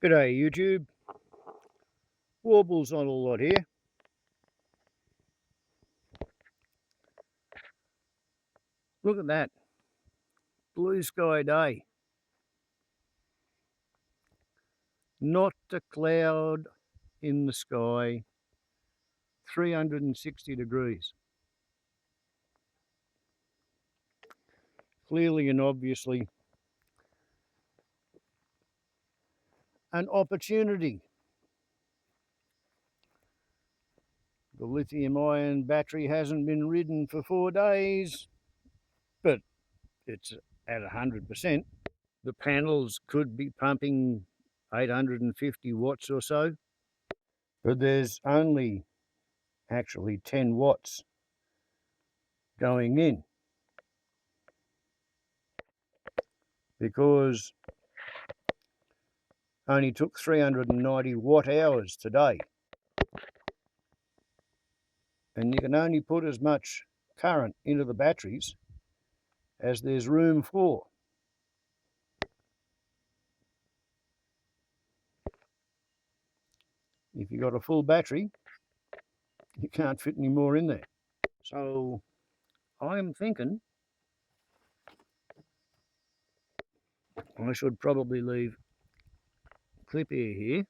G'day YouTube, warbles on a lot here. Look at that, blue sky day. Not a cloud in the sky, 360 degrees. Clearly and obviously an opportunity. The lithium-ion battery hasn't been ridden for 4 days, but it's at 100%. The panels could be pumping 850 watts or so, but there's only actually 10 watts going in because only took 390 watt hours today. And you can only put as much current into the batteries as there's room for. If you've got a full battery, you can't fit any more in there. So I'm thinking I should probably leave Clip here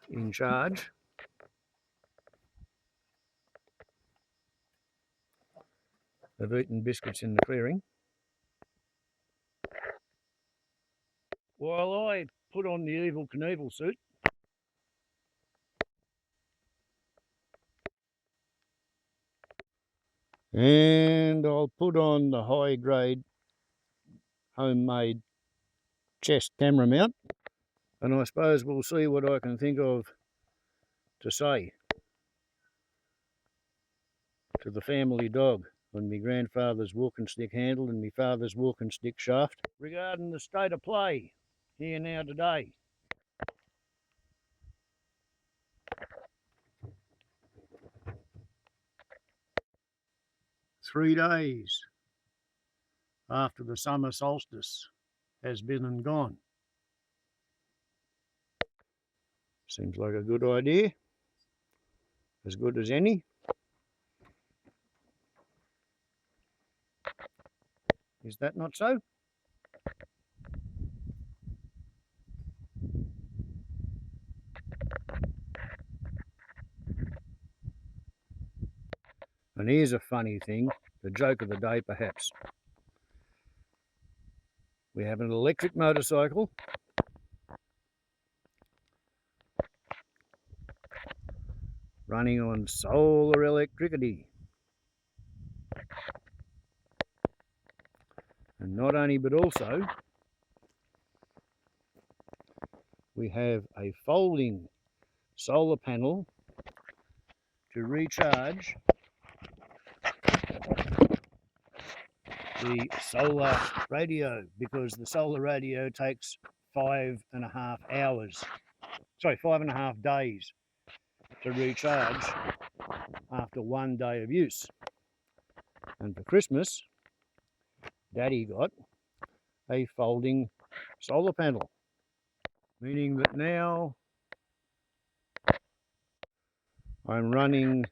in charge. Of eating biscuits in the clearing, while I put on the Evel Knievel suit and I'll put on the high grade homemade chest camera mount, and I suppose we'll see what I can think of to say to the family dog on my grandfather's walking stick handle and my father's walking stick shaft regarding the state of play here now today. Three days after the summer solstice has been and gone. Seems like a good idea, as good as any. Is that not so? And here's a funny thing, the joke of the day perhaps. We have an electric motorcycle running on solar electricity. And not only but also we have a folding solar panel to recharge the solar radio, because the solar radio takes 5.5 hours, sorry, 5.5 days to recharge after 1 day of use. And for Christmas, Daddy got a folding solar panel, meaning that now I'm running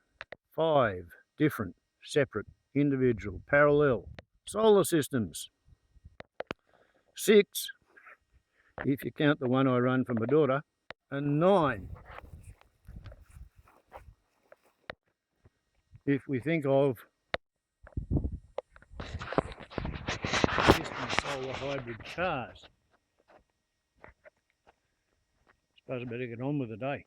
5 different, separate, individual, parallel solar systems. 6, if you count the one I run for my daughter, and 9, if we think of system solar hybrid cars. Suppose I better get on with the day,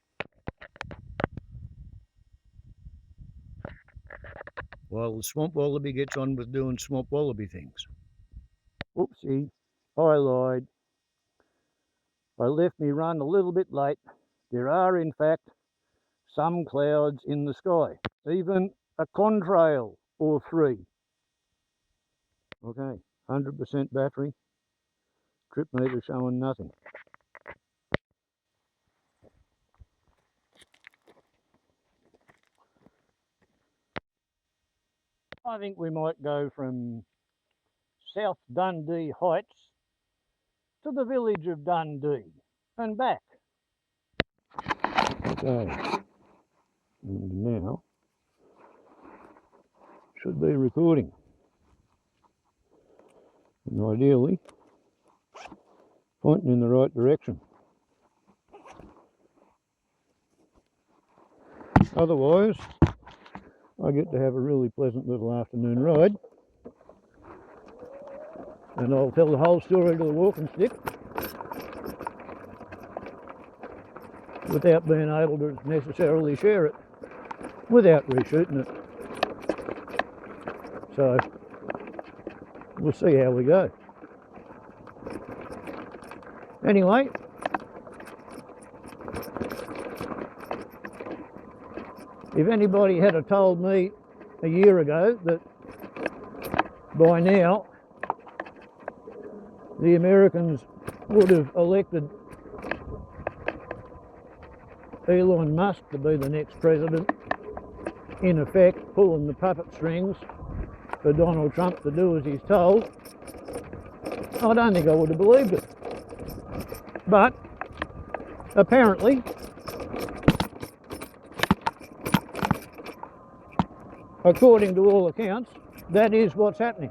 while the swamp wallaby gets on with doing swamp wallaby things. Oopsie, I lied. I left me run a little bit late. There are in fact some clouds in the sky, even a contrail or 3. Okay, 100% battery, trip meter showing nothing. I think we might go from South Dundee Heights to the village of Dundee. and back. Okay, and now should be recording, and ideally pointing in the right direction. Otherwise, I get to have a really pleasant little afternoon ride, and I'll tell the whole story to the walking stick without being able to necessarily share it without reshooting it. So we'll see how we go. Anyway, if anybody had told me a year ago that by now the Americans would have elected Elon Musk to be the next president, in effect pulling the puppet strings for Donald Trump to do as he's told, I don't think I would have believed it. But apparently according to all accounts, that is what's happening.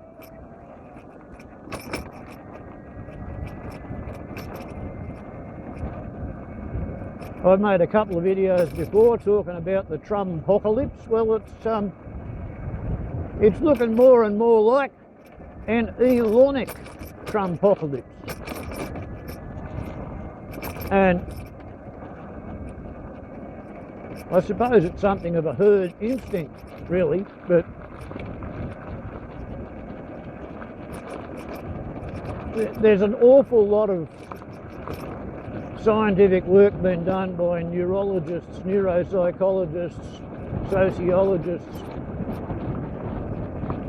I've made a couple of videos before talking about the Trumpocalypse. Well, it's looking more and more like an Elonic Trumpocalypse. And I suppose it's something of a herd instinct, really, but there's an awful lot of scientific work being done by neurologists, neuropsychologists, sociologists,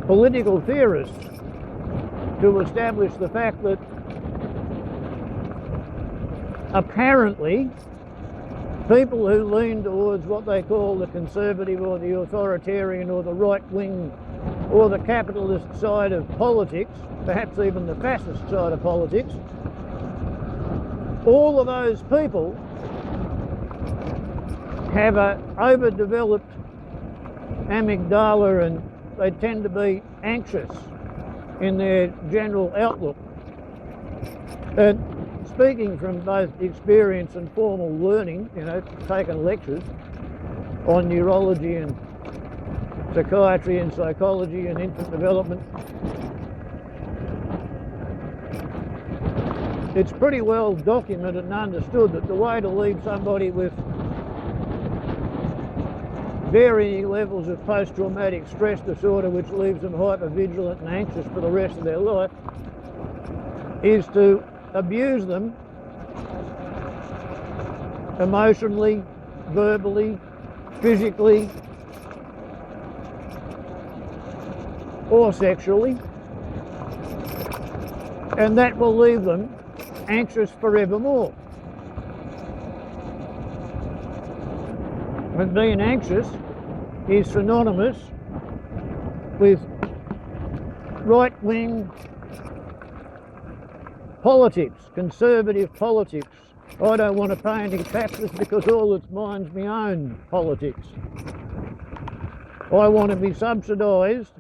political theorists to establish the fact that apparently people who lean towards what they call the conservative or the authoritarian or the right-wing or the capitalist side of politics, perhaps even the fascist side of politics, all of those people have an overdeveloped amygdala and they tend to be anxious in their general outlook. And speaking from both experience and formal learning, you know, taking lectures on neurology and psychiatry and psychology and infant development, it's pretty well documented and understood that the way to leave somebody with varying levels of post-traumatic stress disorder, which leaves them hypervigilant and anxious for the rest of their life, is to abuse them emotionally, verbally, physically, or sexually, and that will leave them anxious forevermore. And being anxious is synonymous with right-wing politics, conservative politics. I don't want to pay any taxes because all it's mine's my own politics. I want to be subsidised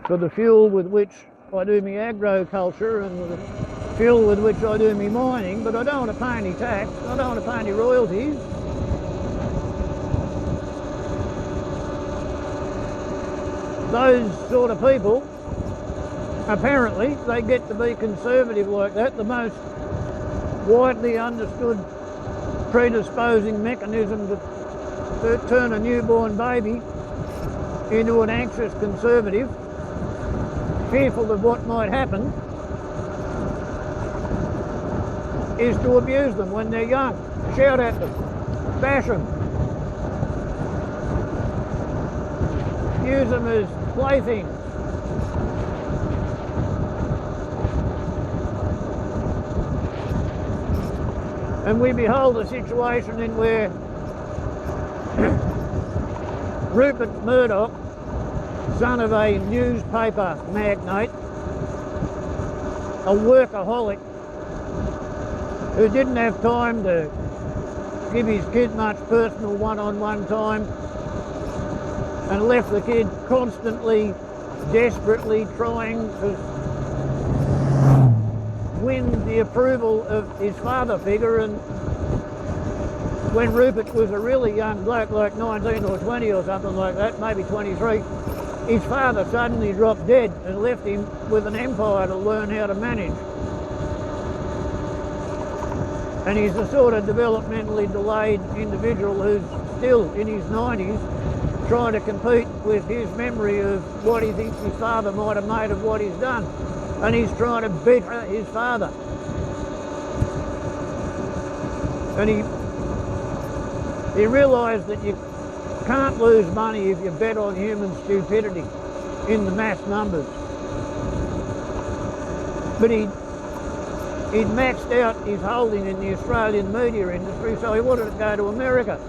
for the fuel with which I do my agriculture and the fuel with which I do my mining, but I don't want to pay any tax, I don't want to pay any royalties. Those sort of people, apparently, they get to be conservative like that. The most widely understood predisposing mechanism to turn a newborn baby into an anxious conservative, fearful of what might happen, is to abuse them when they're young, shout at them, bash them, use them as playthings. And we behold a situation in where Rupert Murdoch, son of a newspaper magnate, a workaholic, who didn't have time to give his kid much personal one-on-one time, and left the kid constantly, desperately trying to win the approval of his father figure. And when Rupert was a really young bloke, like 19 or 20 or something like that, maybe 23, his father suddenly dropped dead and left him with an empire to learn how to manage. And he's the sort of developmentally delayed individual who's still in his 90s trying to compete with his memory of what he thinks his father might have made of what he's done. And he's trying to beat his father. And he realised that you can't lose money if you bet on human stupidity in the mass numbers. But he'd maxed out his holding in the Australian media industry, so he wanted to go to America,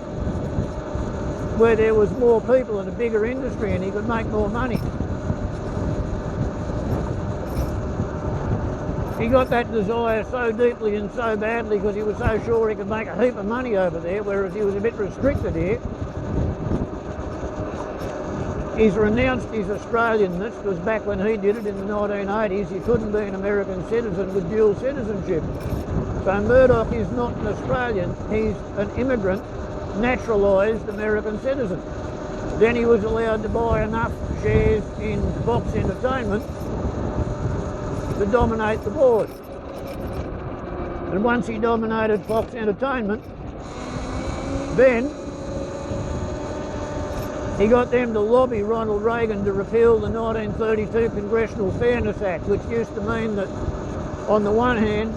where there was more people and a bigger industry and he could make more money. He got that desire so deeply and so badly because he was so sure he could make a heap of money over there, whereas he was a bit restricted here. He's renounced his Australianness because back when he did it in the 1980s, he couldn't be an American citizen with dual citizenship. So Murdoch is not an Australian, he's an immigrant, naturalised American citizen. Then he was allowed to buy enough shares in Fox Entertainment to dominate the board. And once he dominated Fox Entertainment, then he got them to lobby Ronald Reagan to repeal the 1932 Congressional Fairness Act, which used to mean that, on the one hand,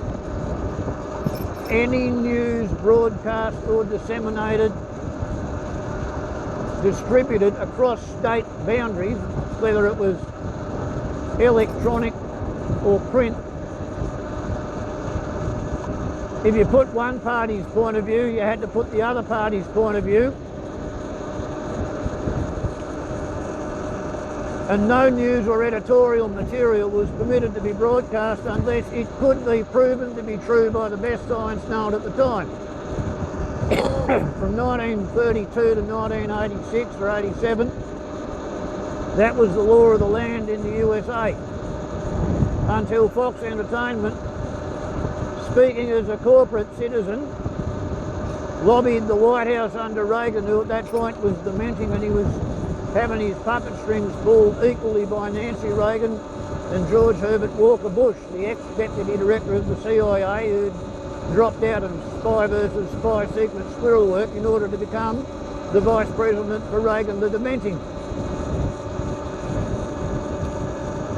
any news broadcast or disseminated, distributed across state boundaries, whether it was electronic or print, if you put one party's point of view, you had to put the other party's point of view. And no news or editorial material was permitted to be broadcast unless it could be proven to be true by the best science known at the time. From 1932 to 1986 or 87, that was the law of the land in the USA. Until Fox Entertainment, speaking as a corporate citizen, lobbied the White House under Reagan, who at that point was dementing, and he was having his puppet strings pulled equally by Nancy Reagan and George Herbert Walker Bush, the ex-deputy director of the CIA, who'd dropped out of spy versus spy secret squirrel work in order to become the vice president for Reagan the dementing.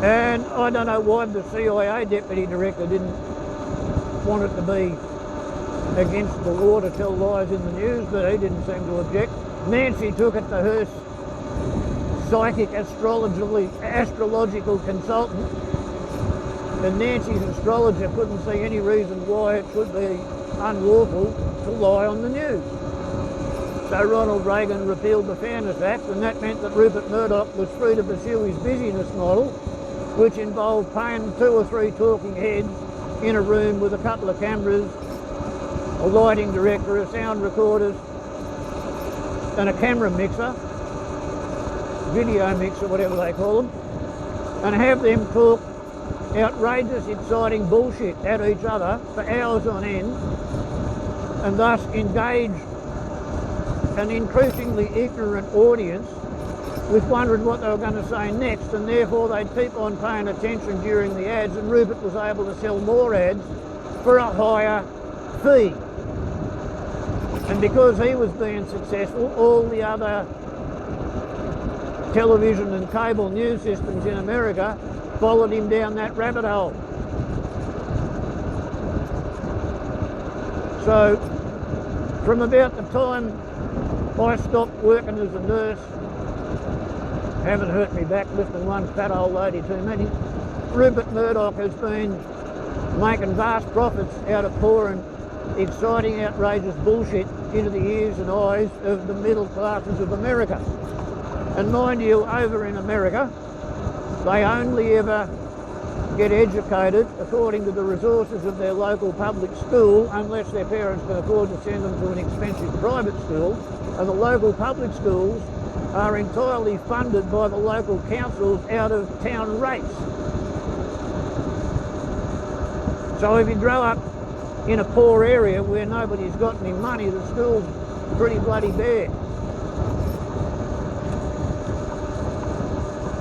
And I don't know why the CIA deputy director didn't want it to be against the law to tell lies in the news, but he didn't seem to object. Nancy took it to her psychic astrological consultant, and Nancy's astrologer couldn't see any reason why it should be unlawful to lie on the news. So Ronald Reagan repealed the Fairness Act, and that meant that Rupert Murdoch was free to pursue his busyness model, which involved paying 2 or 3 talking heads in a room with a couple of cameras, a lighting director, a sound recorder, and a camera mixer, video mixer, whatever they call them, and have them talk outrageous, exciting bullshit at each other for hours on end, and thus engage an increasingly ignorant audience with wondering what they were going to say next, and therefore they'd keep on paying attention during the ads, and Rupert was able to sell more ads for a higher fee. And because he was being successful, all the other television and cable news systems in America followed him down that rabbit hole. So from about the time I stopped working as a nurse, haven't hurt me back lifting one fat old lady too many, Rupert Murdoch has been making vast profits out of pouring exciting, outrageous bullshit into the ears and eyes of the middle classes of America. And mind you, over in America, they only ever get educated according to the resources of their local public school, unless their parents can afford to send them to an expensive private school. And the local public schools are entirely funded by the local councils out of town rates. So if you grow up in a poor area where nobody's got any money, the school's pretty bloody bare.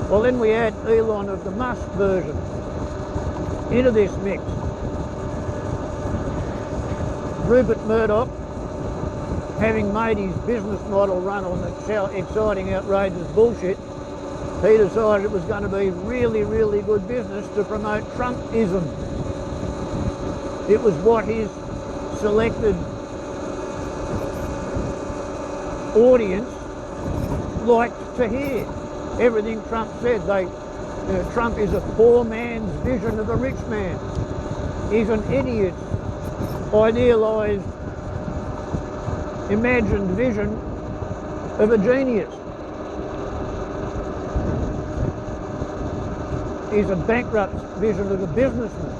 Well, then we add Elon of the Musk version into this mix. Rupert Murdoch, having made his business model run on exciting, outrageous bullshit, he decided it was going to be really, really good business to promote Trumpism. It was what his selected audience liked to hear. Everything Trump said, Trump is a poor man's vision of a rich man. He's an idiot, idealised, imagined vision of a genius. He's a bankrupt vision of a businessman.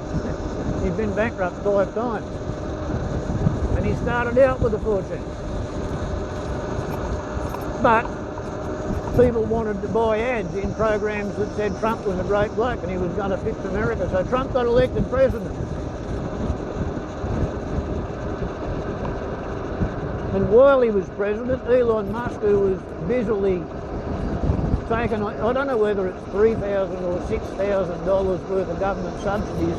He's been bankrupt 5 times. And he started out with a fortune. But people wanted to buy ads in programs that said Trump was a great bloke and he was going to fix America. So Trump got elected president. And while he was president, Elon Musk, who was busily taking, I don't know whether it's $3,000 or $6,000 worth of government subsidies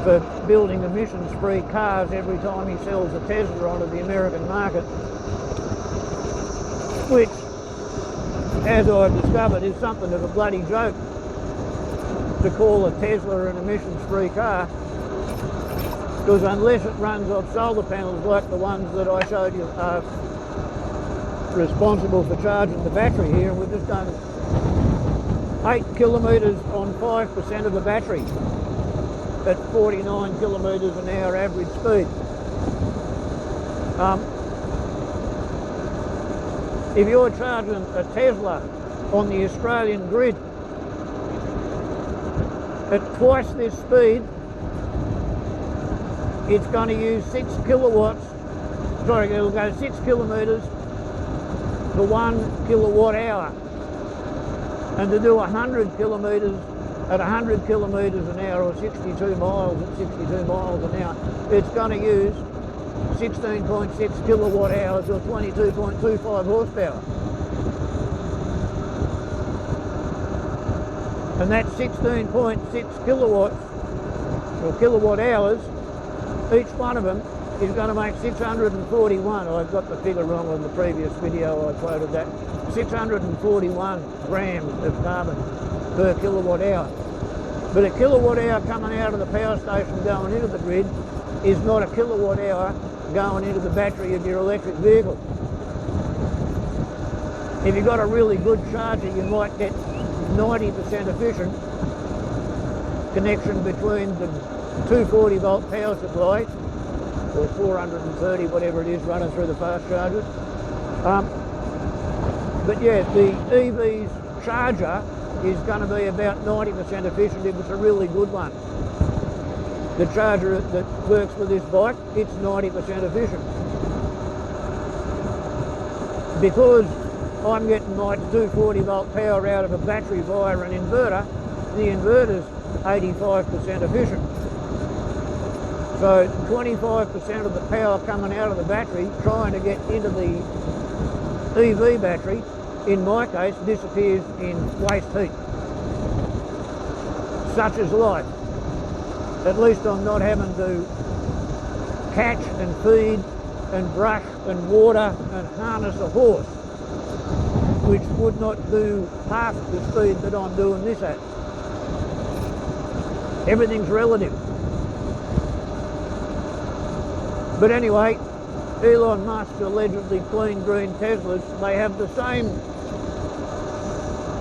for building emissions-free cars every time he sells a Tesla onto the American market, which, as I've discovered, is something of a bloody joke to call a Tesla an emissions-free car, because unless it runs off solar panels like the ones that I showed you are responsible for charging the battery here, and we've just done 8 kilometres on 5% of the battery at 49 kilometres an hour average speed. If you're charging a Tesla on the Australian grid at twice this speed, it's going to use 6 kilowatts, sorry, it'll go 6 kilometres for 1 kilowatt hour. And to do 100 kilometres at 100 kilometres an hour, or 62 miles at 62 miles an hour, it's going to use 16.6 kilowatt hours or 22.25 horsepower. And that 16.6 kilowatts or kilowatt hours, each one of them is going to make 641. I've got the figure wrong on the previous video, I quoted that. 641 grams of carbon per kilowatt hour. But a kilowatt hour coming out of the power station going into the grid is not a kilowatt hour going into the battery of your electric vehicle. If you've got a really good charger, you might get 90% efficient connection between the 240 volt power supply, or 430, whatever it is, running through the fast chargers. But yeah, the EV's charger is going to be about 90% efficient if it's a really good one. The charger that works with this bike, it's 90% efficient. Because I'm getting my 240 volt power out of a battery via an inverter, the inverter's 85% efficient. So 25% of the power coming out of the battery trying to get into the EV battery, in my case, disappears in waste heat. Such is life. At least I'm not having to catch and feed and brush and water and harness a horse, which would not do half the speed that I'm doing this at. Everything's relative. But anyway, Elon Musk allegedly clean green Teslas, they have the same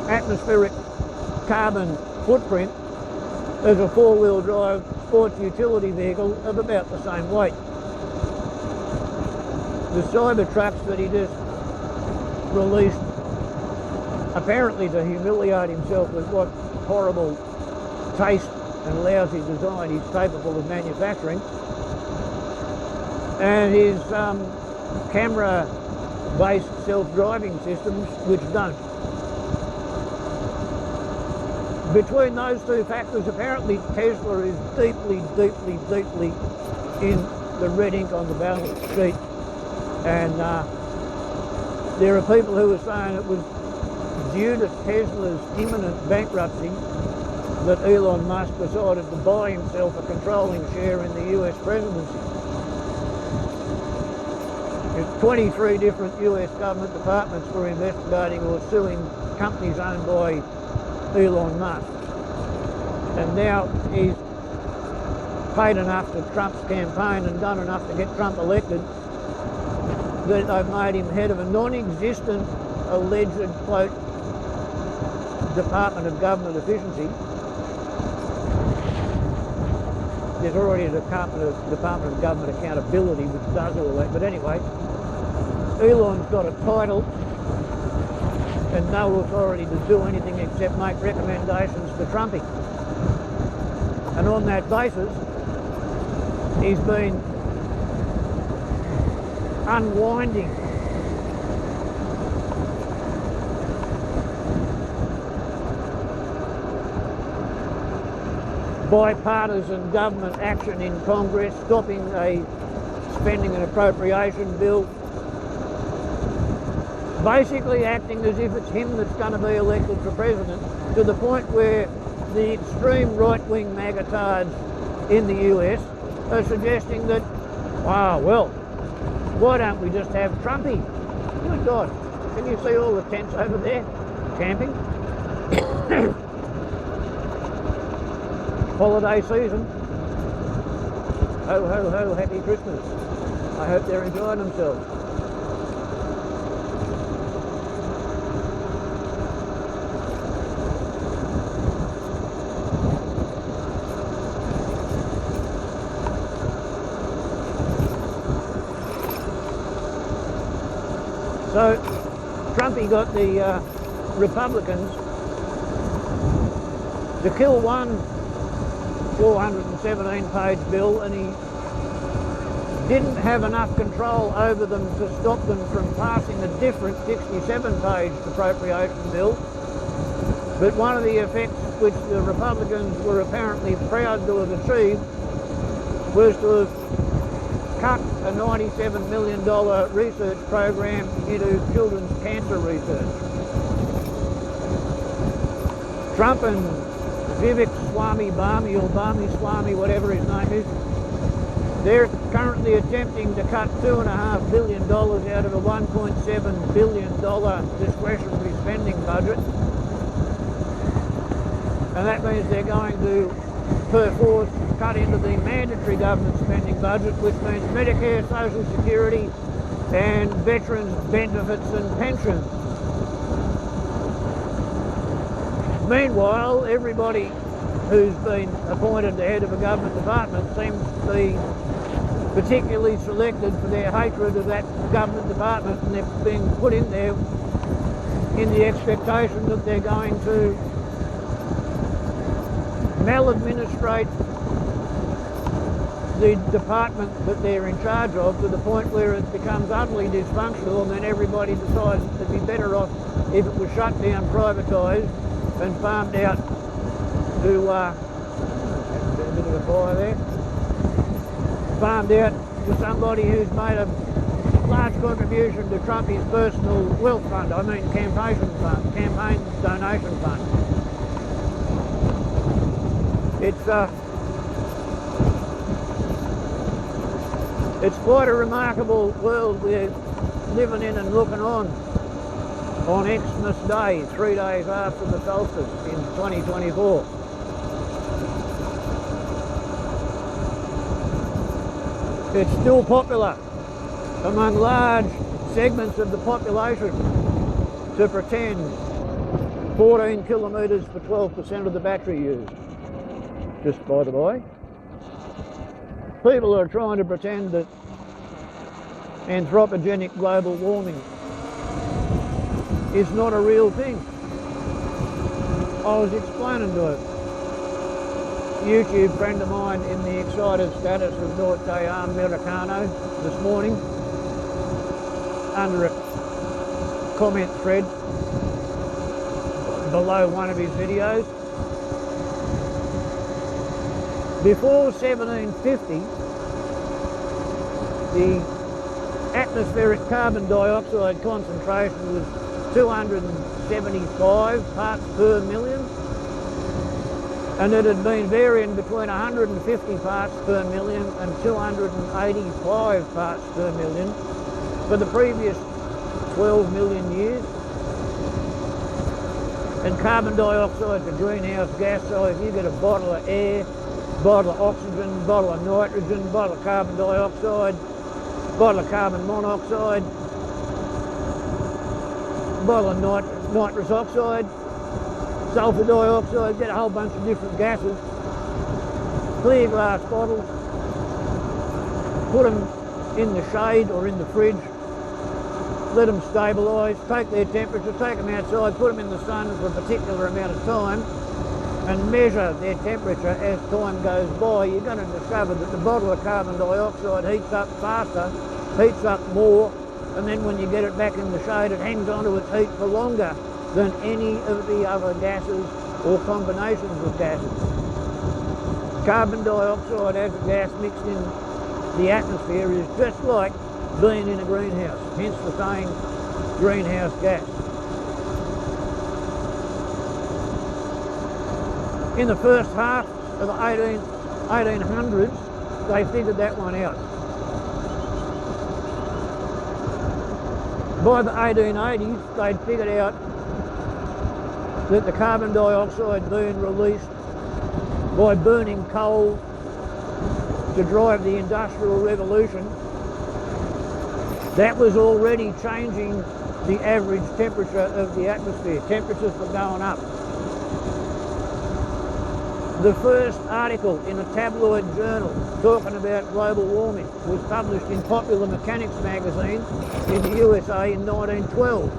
atmospheric carbon footprint as a four-wheel drive sports utility vehicle of about the same weight. The Cybertrucks that he just released, apparently to humiliate himself with what horrible taste and lousy design he's capable of manufacturing, and his camera-based self-driving systems which don't. Between those two factors, apparently Tesla is deeply, deeply, deeply in the red ink on the balance sheet, and there are people who are saying it was due to Tesla's imminent bankruptcy that Elon Musk decided to buy himself a controlling share in the US presidency. 23 different US government departments were investigating or suing companies owned by Elon Musk. And now he's paid enough to Trump's campaign and done enough to get Trump elected that they've made him head of a non-existent alleged, quote, Department of Government Efficiency. There's already a Department of Government Accountability which does all that, but anyway, Elon's got a title and no authority to do anything except make recommendations to Trumpy. And on that basis, he's been unwinding bipartisan government action in Congress, stopping a spending and appropriation bill, basically acting as if it's him that's going to be elected for president, to the point where the extreme right-wing magatards in the US are suggesting that, wow, well, why don't we just have Trumpy? Good God, can you see all the tents over there camping? Holiday season. Ho, ho, ho, happy Christmas. I hope they're enjoying themselves. So, Trumpy got the Republicans to kill one 417-page bill, and he didn't have enough control over them to stop them from passing a different 67-page appropriation bill. But one of the effects which the Republicans were apparently proud to have achieved was to have cut a $97 million research program into children's cancer research. Trump and Vivek Swamy or Bami Swamy, whatever his name is, they're currently attempting to cut $2.5 billion out of a $1.7 billion discretionary spending budget. And that means they're going to, per force, cut into the mandatory government spending budget, which means Medicare, Social Security, and veterans' benefits and pensions. Meanwhile, everybody who's been appointed the head of a government department seems to be particularly selected for their hatred of that government department, and they're being put in there in the expectation that they're going to maladministrate the department that they're in charge of, to the point where it becomes utterly dysfunctional, and then everybody decides it'd be better off if it was shut down, privatised, and farmed out to, a bit of a fire there, farmed out to somebody who's made a large contribution to Trumpy's personal wealth fund, I mean campaign donation fund. It's quite a remarkable world we're living in and looking on Xmas-Day, 3 days after the solstice in 2024. It's still popular among large segments of the population to pretend 14 kilometres for 12% of the battery used. Just by the by. People are trying to pretend that anthropogenic global warming is not a real thing. I was explaining to a YouTube friend of mine in the excited status of Norte Americano this morning under a comment thread below one of his videos. Before 1750, the atmospheric carbon dioxide concentration was 275 parts per million, and it had been varying between 150 parts per million and 285 parts per million for the previous 12 million years. And carbon dioxide is a greenhouse gas, so if you get a bottle of air, bottle of oxygen, bottle of nitrogen, bottle of carbon dioxide, bottle of carbon monoxide, bottle of nitrous oxide, sulfur dioxide, get a whole bunch of different gases, clear glass bottles, put them in the shade or in the fridge, let them stabilise, take their temperature, take them outside, put them in the sun for a particular amount of time and measure their temperature as time goes by. You're going to discover that the bottle of carbon dioxide heats up faster, heats up more, and then when you get it back in the shade it hangs on to its heat for longer than any of the other gases or combinations of gases. Carbon dioxide as a gas mixed in the atmosphere is just like being in a greenhouse, hence the saying greenhouse gas. In the first half of the 1800s, they figured that one out. By the 1880s, they'd figured out that the carbon dioxide being released by burning coal to drive the Industrial Revolution, that was already changing the average temperature of the atmosphere. Temperatures were going up. The first article in a tabloid journal talking about global warming was published in Popular Mechanics magazine in the USA in 1912.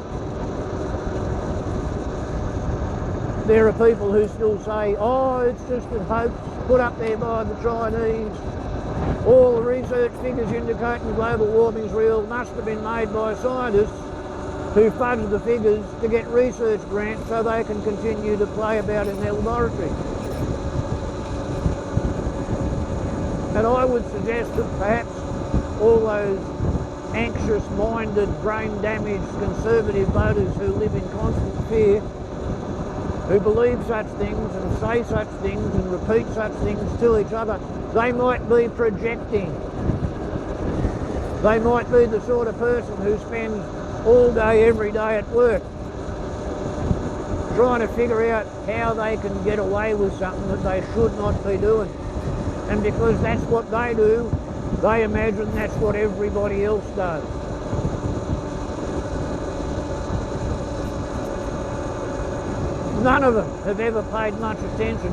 There are people who still say, oh, it's just a hoax put up there by the Chinese. All the research figures indicating global warming's real must have been made by scientists who fudge the figures to get research grants so they can continue to play about in their laboratory. And I would suggest that perhaps all those anxious-minded, brain-damaged conservative voters who live in constant fear, who believe such things and say such things and repeat such things to each other, they might be projecting. They might be the sort of person who spends all day, every day at work trying to figure out how they can get away with something that they should not be doing. And because that's what they do, they imagine that's what everybody else does. None of them have ever paid much attention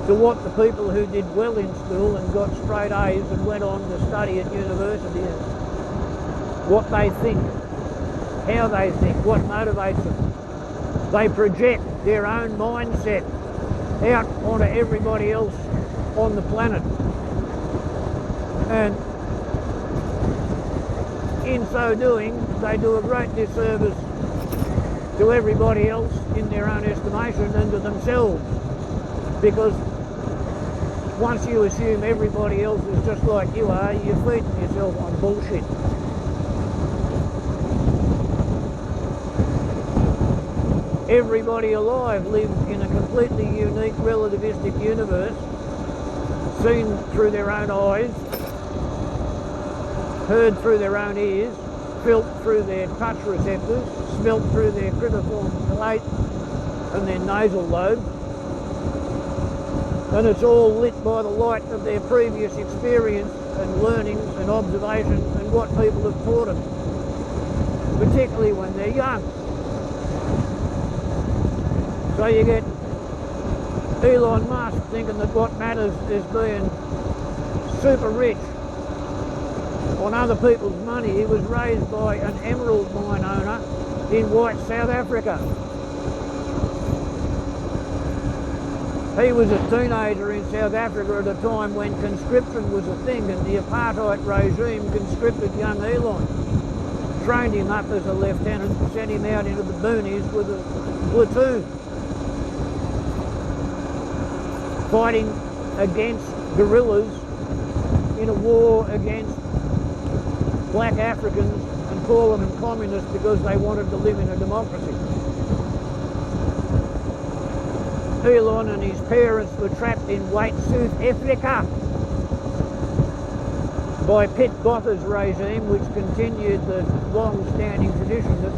to what the people who did well in school and got straight A's and went on to study at university, what they think, how they think, what motivates them. They project their own mindset out onto everybody else on the planet. And in so doing, they do a great disservice to everybody else in their own estimation and to themselves. Because once you assume everybody else is just like you are, you're feeding yourself on bullshit. Everybody alive lives in a completely unique relativistic universe, seen through their own eyes, heard through their own ears, felt through their touch receptors, smelt through their cribriform palate and their nasal lobe. And it's all lit by the light of their previous experience and learnings and observations and what people have taught them, particularly when they're young. So you get Elon Musk thinking that what matters is being super rich on other people's money. He was raised by an emerald mine owner in white South Africa. He was a teenager in South Africa at a time when conscription was a thing, and the apartheid regime conscripted young Elon, trained him up as a lieutenant, sent him out into the boonies with a platoon, fighting against guerrillas in a war against black Africans and calling them communists because they wanted to live in a democracy. Elon and his parents were trapped in White South Africa by Pit Botha's regime, which continued the long-standing tradition that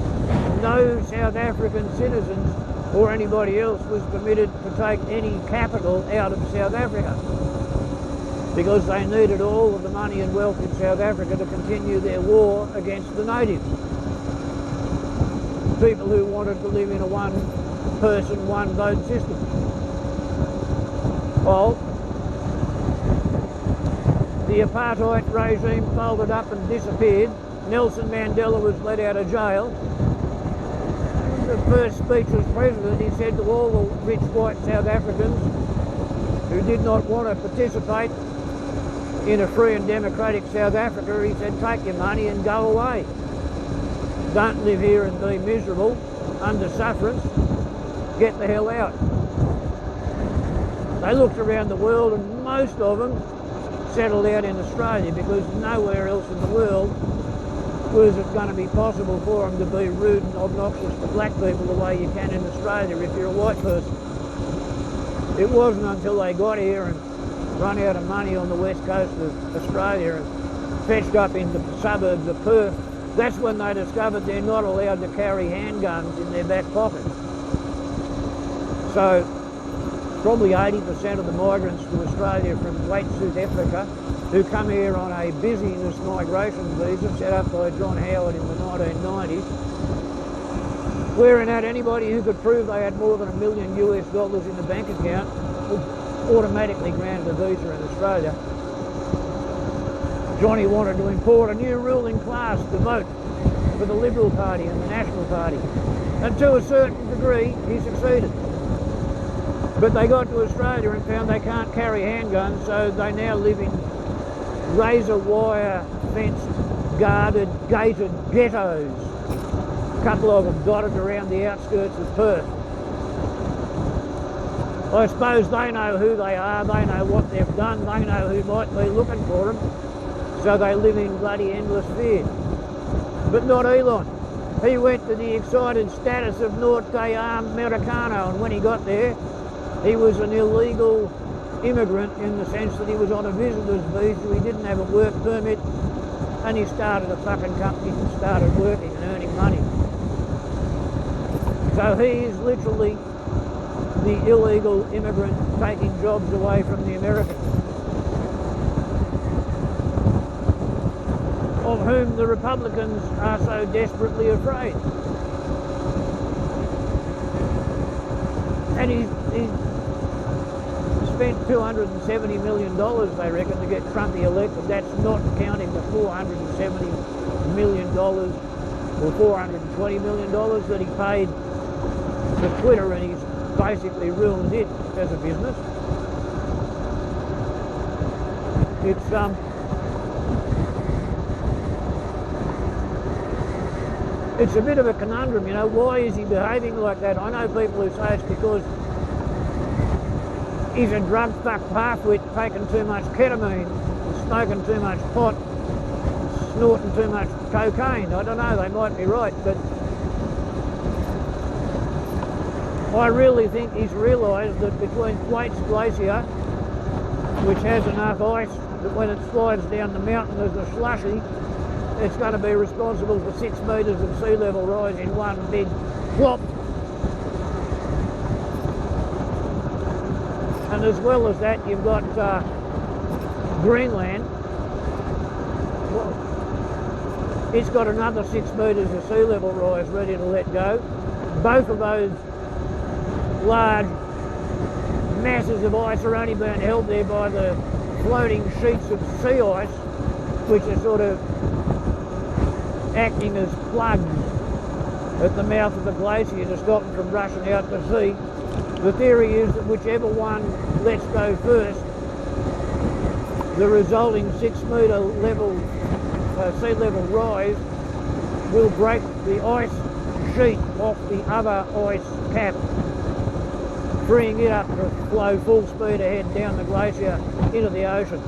no South African citizens or anybody else was permitted to take any capital out of South Africa, because they needed all of the money and wealth in South Africa to continue their war against the natives. People who wanted to live in a one-person, one-vote system. Well, the apartheid regime folded up and disappeared. Nelson Mandela was let out of jail. The first speech as president, he said to all the rich white South Africans who did not want to participate in a free and democratic South Africa, he said, take your money and go away. Don't live here and be miserable under sufferance. Get the hell out. They looked around the world and most of them settled out in Australia, because nowhere else in the world was it going to be possible for them to be rude and obnoxious to black people the way you can in Australia if you're a white person. It wasn't until they got here and run out of money on the west coast of Australia and fetched up into the suburbs of Perth, that's when they discovered they're not allowed to carry handguns in their back pockets. So probably 80% of the migrants to Australia from White South Africa who come here on a business migration visa set up by John Howard in the 1990s, wherein at anybody who could prove they had more than $1 million US in the bank account was automatically granted a visa in Australia. Johnny wanted to import a new ruling class to vote for the Liberal Party and the National Party, and to a certain degree he succeeded. But they got to Australia and found they can't carry handguns, so they now live in razor wire fenced, guarded, gated ghettos. A couple of them dotted around the outskirts of Perth. I suppose they know who they are, they know what they've done, they know who might be looking for them, so they live in bloody endless fear. But not Elon. He went to the excited status of Norte Americano, and when he got there, he was an illegal immigrant in the sense that he was on a visitor's visa, he didn't have a work permit, and he started a fucking company and started working and earning money. So he is literally the illegal immigrant taking jobs away from the Americans, of whom the Republicans are so desperately afraid. And he's spent $270 million, they reckon, to get Trumpy elected. That's not counting the $470 million or $420 million that he paid to Twitter, and he's basically ruined it as a business. It's a bit of a conundrum, you know. Why is he behaving like that? I know people who say it's because he's a drug-fucked half-wit taking too much ketamine, smoking too much pot, snorting too much cocaine. I don't know, they might be right, but I really think he's realised that between Thwaites Glacier, which has enough ice that when it slides down the mountain there's a slushy, it's going to be responsible for 6 metres of sea level rise in one big plop. And as well as that, you've got Greenland. Well, it's got another 6 metres of sea level rise ready to let go. Both of those large masses of ice are only being held there by the floating sheets of sea ice, which are sort of acting as plugs at the mouth of the glacier to stop them from rushing out to sea The theory is that whichever one lets go first, the resulting 6 metre level, sea level rise will break the ice sheet off the other ice cap, freeing it up to flow full speed ahead down the glacier into the ocean.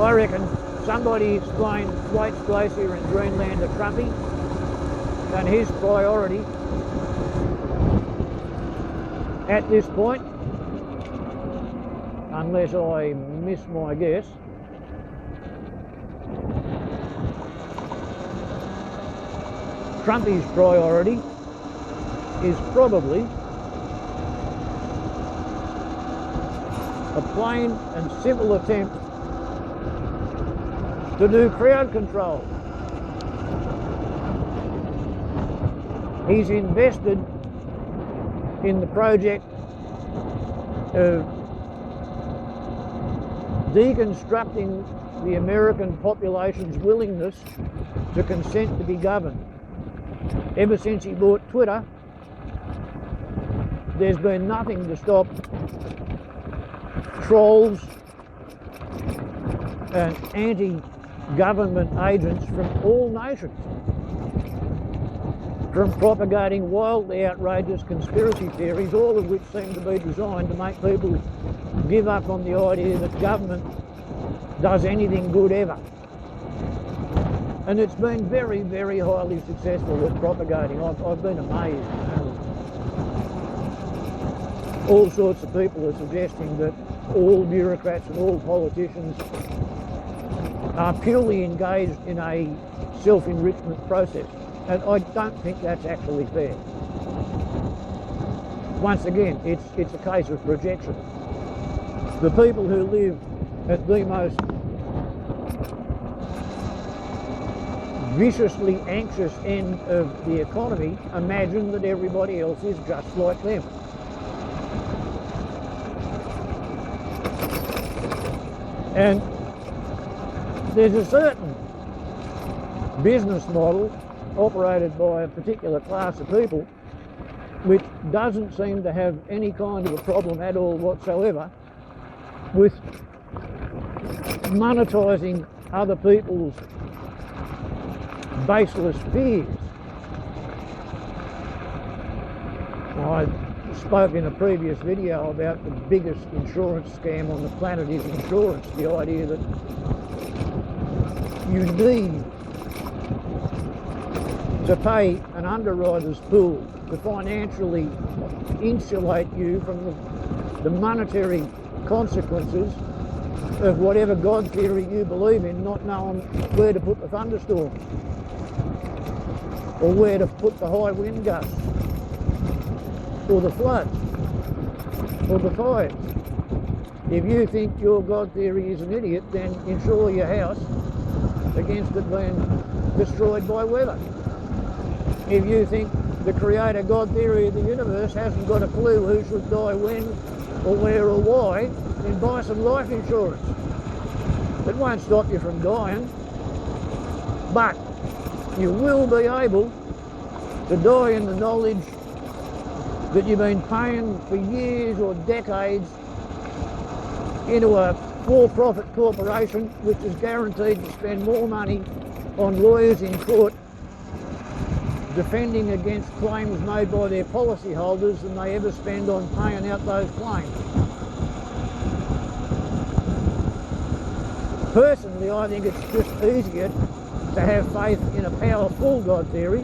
I reckon somebody explained Thwaites Glacier in Greenland to Trumpy, and his priority at this point, unless I miss my guess, Trumpy's priority is probably a plain and simple attempt to do crowd control. He's invested in the project of deconstructing the American population's willingness to consent to be governed. Ever since he bought Twitter, there's been nothing to stop trolls and anti-government agents from all nations from propagating wildly outrageous conspiracy theories, all of which seem to be designed to make people give up on the idea that government does anything good ever. And it's been very, very highly successful at propagating. I've been amazed. All sorts of people are suggesting that all bureaucrats and all politicians are purely engaged in a self-enrichment process. And I don't think that's actually fair. Once again, it's a case of projection. The people who live at the most viciously anxious end of the economy imagine that everybody else is just like them. And there's a certain business model operated by a particular class of people which doesn't seem to have any kind of a problem at all whatsoever with monetising other people's baseless fears. I spoke in a previous video about the biggest insurance scam on the planet is insurance, the idea that you need to pay an underwriter's pool to financially insulate you from the monetary consequences of whatever God theory you believe in, not knowing where to put the thunderstorms or where to put the high wind gusts or the floods or the fires. If you think your God theory is an idiot, then insure your house against it being destroyed by weather. If you think the creator God theory of the universe hasn't got a clue who should die when or where or why, then buy some life insurance. It won't stop you from dying, but you will be able to die in the knowledge that you've been paying for years or decades into a for-profit corporation which is guaranteed to spend more money on lawyers in court defending against claims made by their policyholders than they ever spend on paying out those claims. Personally, I think it's just easier to have faith in a powerful God theory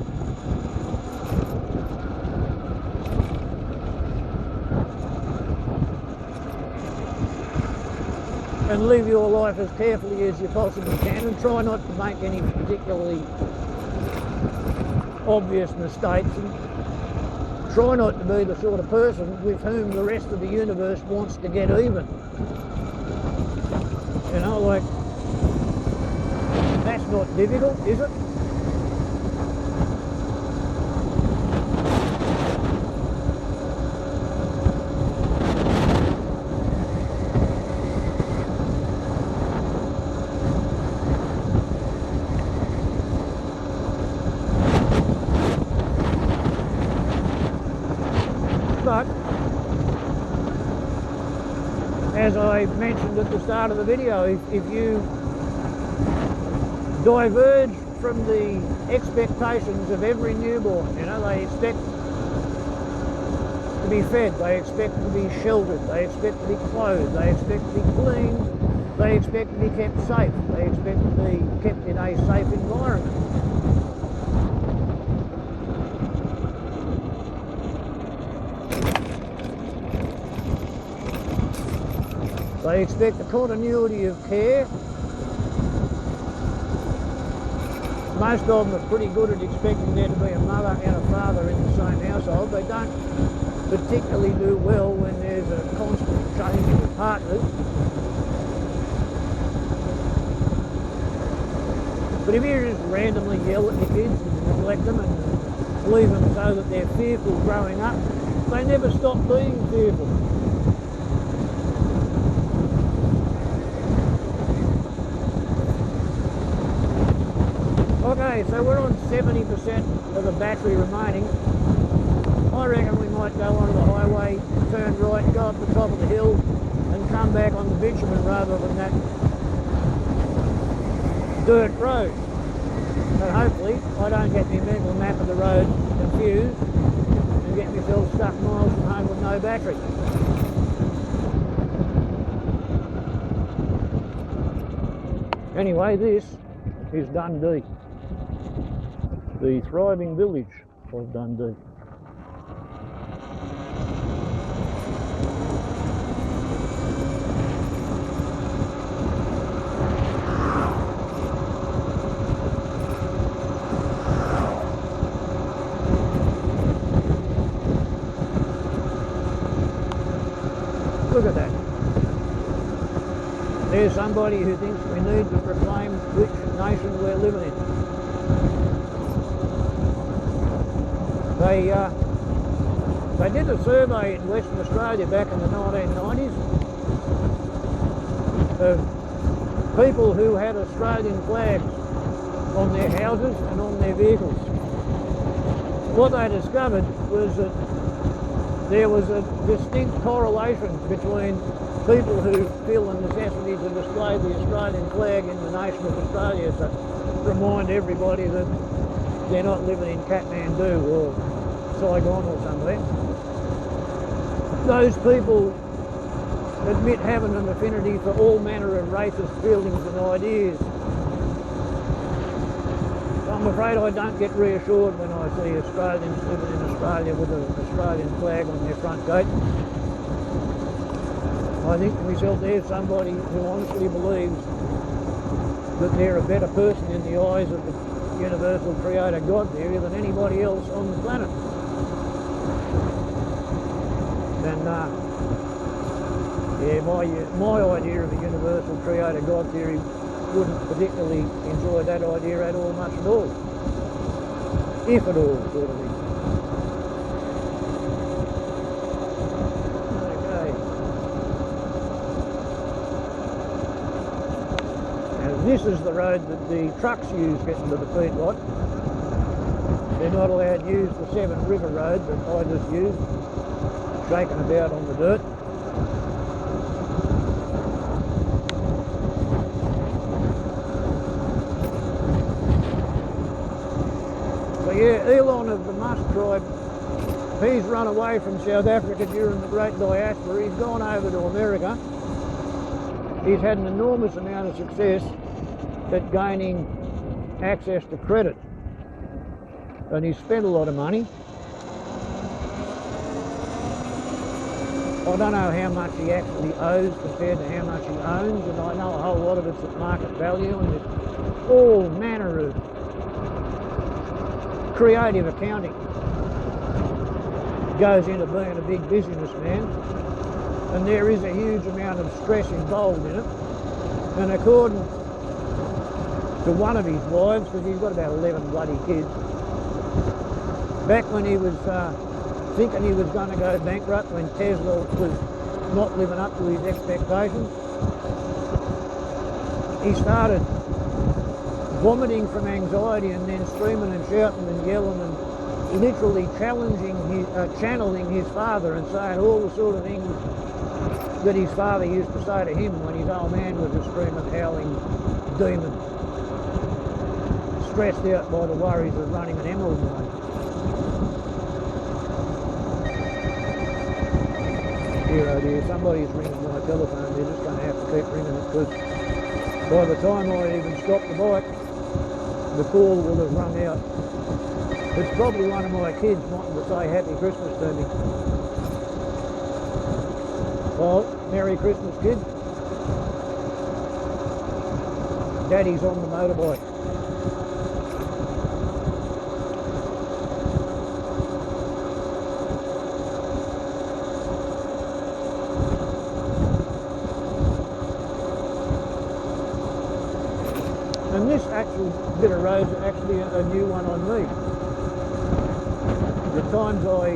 and live your life as carefully as you possibly can and try not to make any particularly obvious mistakes and try not to be the sort of person with whom the rest of the universe wants to get even. You know, like, that's not difficult, is it? I mentioned at the start of the video, if you diverge from the expectations of every newborn, you know, they expect to be fed, they expect to be sheltered, they expect to be clothed, they expect to be clean, they expect to be kept safe, they expect to be kept in a safe environment. They expect a continuity of care. Most of them are pretty good at expecting there to be a mother and a father in the same household. They don't particularly do well when there's a constant changing of partners. But if you just randomly yell at your kids and neglect them and leave them so that they're fearful growing up, they never stop being fearful. Okay, so we're on 70% of the battery remaining. I reckon we might go onto the highway, turn right, go up the top of the hill and come back on the bitumen rather than that dirt road. But hopefully I don't get my mental map of the road confused and get myself stuck miles from home with no battery. Anyway, this is Dundee, the thriving village of Dundee. Look at that. There's somebody who thinks we need to proclaim which nation we're living in. They did a survey in Western Australia back in the 1990s of people who had Australian flags on their houses and on their vehicles. What they discovered was that there was a distinct correlation between people who feel the necessity to display the Australian flag in the nation of Australia to remind everybody that they're not living in Kathmandu or Saigon or somewhere. Those people admit having an affinity for all manner of racist feelings and ideas. I'm afraid I don't get reassured when I see Australians living in Australia with an Australian flag on their front gate. I think to myself, there's somebody who honestly believes that they're a better person in the eyes of the universal creator God theory than anybody else on the planet. And yeah, my idea of a universal creator God theory wouldn't particularly enjoy that idea at all, much at all. If at all, sort of thing. Okay. Now this is the road that the trucks use getting to the feedlot. They're not allowed to use the Seven River Road that I just used, shaking about on the dirt. Yeah, Elon of the Musk tribe, he's run away from South Africa during the Great Diaspora. He's gone over to America. He's had an enormous amount of success at gaining access to credit. And he's spent a lot of money. I don't know how much he actually owes compared to how much he owns, and I know a whole lot of it's at market value, and there's all manner of creative accounting goes into being a big businessman, and there is a huge amount of stress involved in it. And according to one of his wives, because he's got about 11 bloody kids, back when he was thinking he was going to go bankrupt, when Tesla was not living up to his expectations, he started vomiting from anxiety and then screaming and shouting and yelling and literally channeling his father and saying all the sort of things that his father used to say to him when his old man was a screaming, howling demon, stressed out by the worries of running an emerald mine. Dear oh dear, somebody's ringing my telephone. They're just going to have to keep ringing it, because by the time I even stop the bike, the call will have rung out. It's probably one of my kids wanting to say Happy Christmas to me. Well, Merry Christmas, kid. Daddy's on the motorbike. And this actual bit of road is actually a new one on me. The times I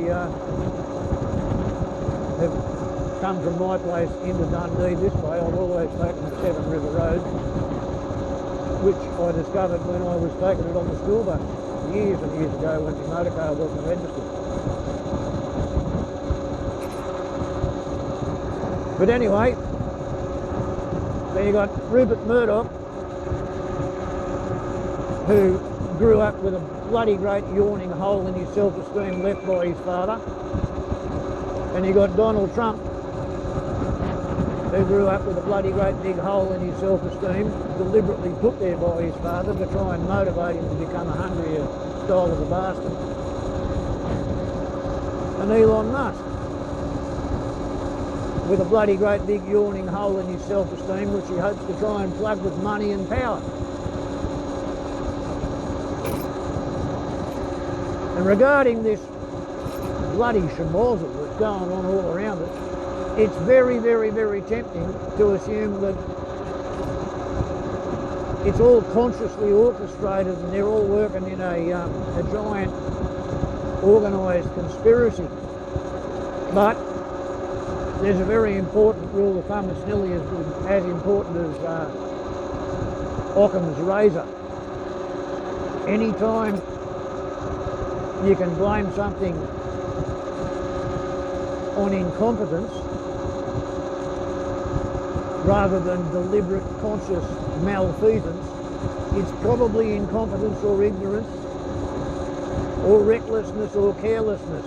have come from my place into Dundee this way, I've always taken the Seven River Road, which I discovered when I was taking it on the school bus years and years ago when the motor car wasn't registered. But anyway, then you got Rupert Murdoch, who grew up with a bloody great yawning hole in his self-esteem left by his father. And you got Donald Trump, who grew up with a bloody great big hole in his self-esteem, deliberately put there by his father to try and motivate him to become a hungrier style of a bastard. And Elon Musk, with a bloody great big yawning hole in his self-esteem, which he hopes to try and plug with money and power. And regarding this bloody schmozzle that's going on all around us, it's very, very, very tempting to assume that it's all consciously orchestrated and they're all working in a giant organised conspiracy. But there's a very important rule of thumb. It's nearly as important as Occam's razor. Anytime you can blame something on incompetence rather than deliberate conscious malfeasance, it's probably incompetence or ignorance or recklessness or carelessness.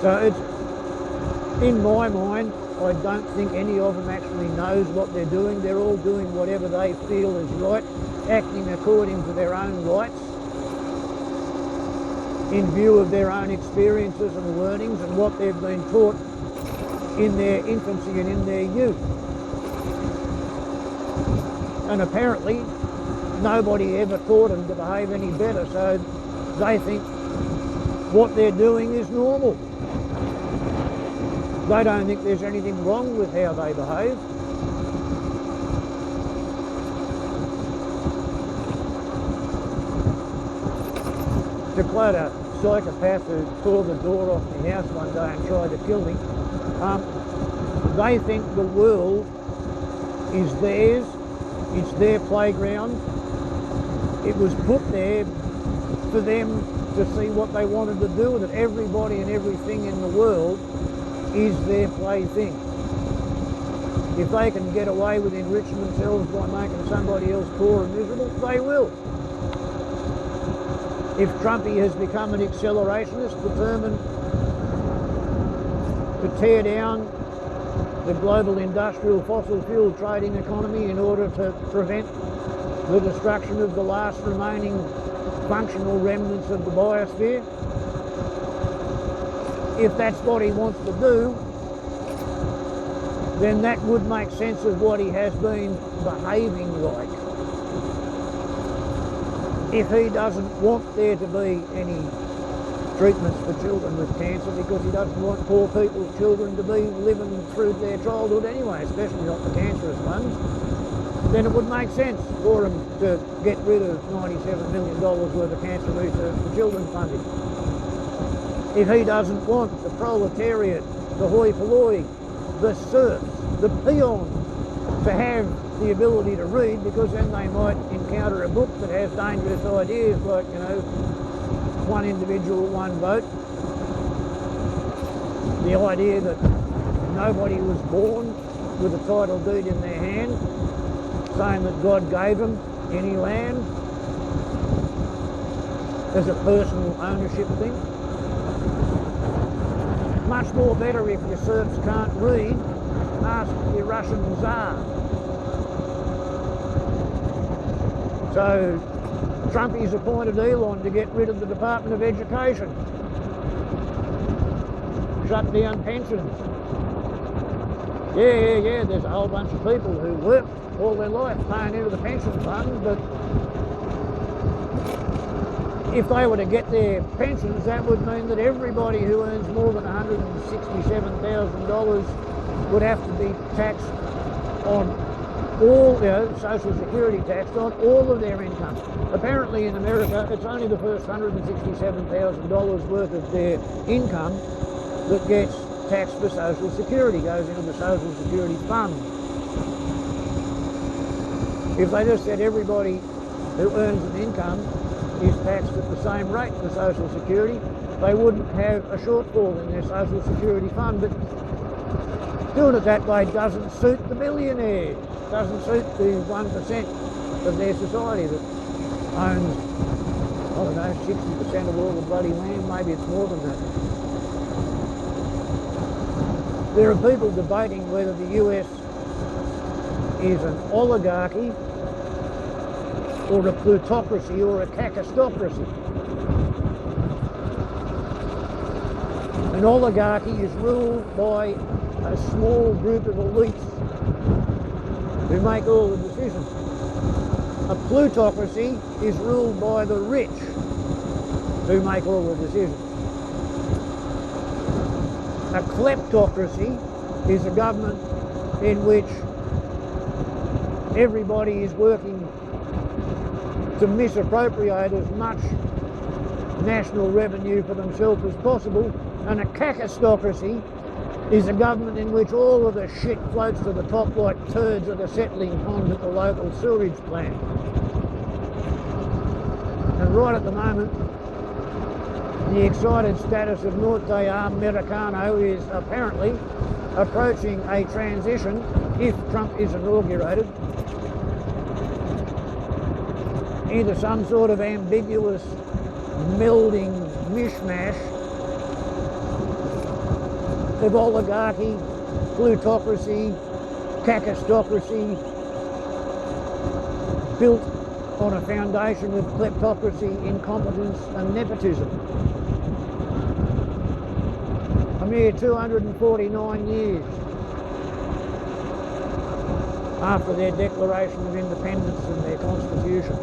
So it's, in my mind, I don't think any of them actually knows what they're doing. They're all doing whatever they feel is right, acting according to their own rights, in view of their own experiences and learnings and what they've been taught in their infancy and in their youth. And apparently nobody ever taught them to behave any better, so they think what they're doing is normal. They don't think there's anything wrong with how they behave. To quote a psychopath who tore the door off my house one day and tried to kill me, they think the world is theirs, it's their playground. It was put there for them to see what they wanted to do with it. Everybody and everything in the world is their plaything. If they can get away with enriching themselves by making somebody else poor and miserable, they will. If Trumpy has become an accelerationist determined to tear down the global industrial fossil fuel trading economy in order to prevent the destruction of the last remaining functional remnants of the biosphere, if that's what he wants to do, then that would make sense of what he has been behaving like. If he doesn't want there to be any treatments for children with cancer because he doesn't want poor people's children to be living through their childhood anyway, especially not the cancerous ones, then it would make sense for him to get rid of $97 million worth of cancer research for children funding. If he doesn't want the proletariat, the hoi polloi, the serfs, the peons to have the ability to read, because then they might encounter a book that has dangerous ideas like, you know, one individual, one vote. The idea that nobody was born with a title deed in their hand saying that God gave them any land as a personal ownership thing. Much more better if your serfs can't read, ask your Russian Tsar. So Trumpy's appointed Elon to get rid of the Department of Education, shut down pensions. Yeah, there's a whole bunch of people who work all their life paying into the pension fund, but if they were to get their pensions, that would mean that everybody who earns more than $167,000 would have to be taxed on all, Social Security taxed on all of their income. Apparently in America, it's only the first $167,000 worth of their income that gets taxed for Social Security, goes into the Social Security fund. If they just said everybody who earns an income is taxed at the same rate for Social Security, they wouldn't have a shortfall in their Social Security fund. But doing it that way doesn't suit the billionaires, doesn't suit the 1% of their society that owns, I don't know, 60% of all the bloody land. Maybe it's more than that. There are people debating whether the US is an oligarchy or a plutocracy or a kakistocracy. An oligarchy is ruled by a small group of elites who make all the decisions. A plutocracy is ruled by the rich who make all the decisions. A kleptocracy is a government in which everybody is working to misappropriate as much national revenue for themselves as possible. And a kakistocracy is a government in which all of the shit floats to the top like turds at a settling pond at the local sewage plant. And right at the moment, the excited status of Norte Americano is apparently approaching a transition, if Trump is inaugurated, into some sort of ambiguous melding mishmash of oligarchy, plutocracy, kakistocracy, built on a foundation of kleptocracy, incompetence and nepotism. A mere 249 years after their Declaration of Independence and their Constitution.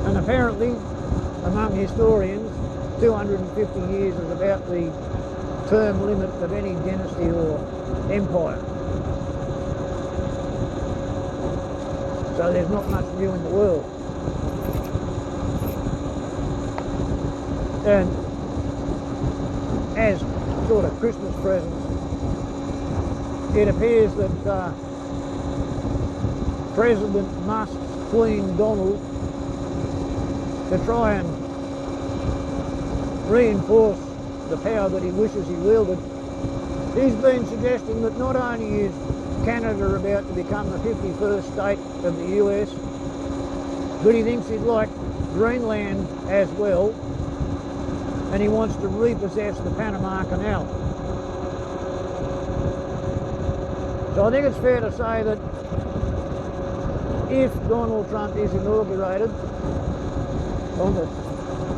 And apparently, among historians, 250 years is about the term limit of any dynasty or empire. So there's not much new in the world. And as sort of Christmas presents, it appears that President Musk's Queen Donald, to try and reinforce the power that he wishes he wielded, he's been suggesting that not only is Canada about to become the 51st state of the US, but he thinks he'd like Greenland as well, and he wants to repossess the Panama Canal. So I think it's fair to say that if Donald Trump is inaugurated on the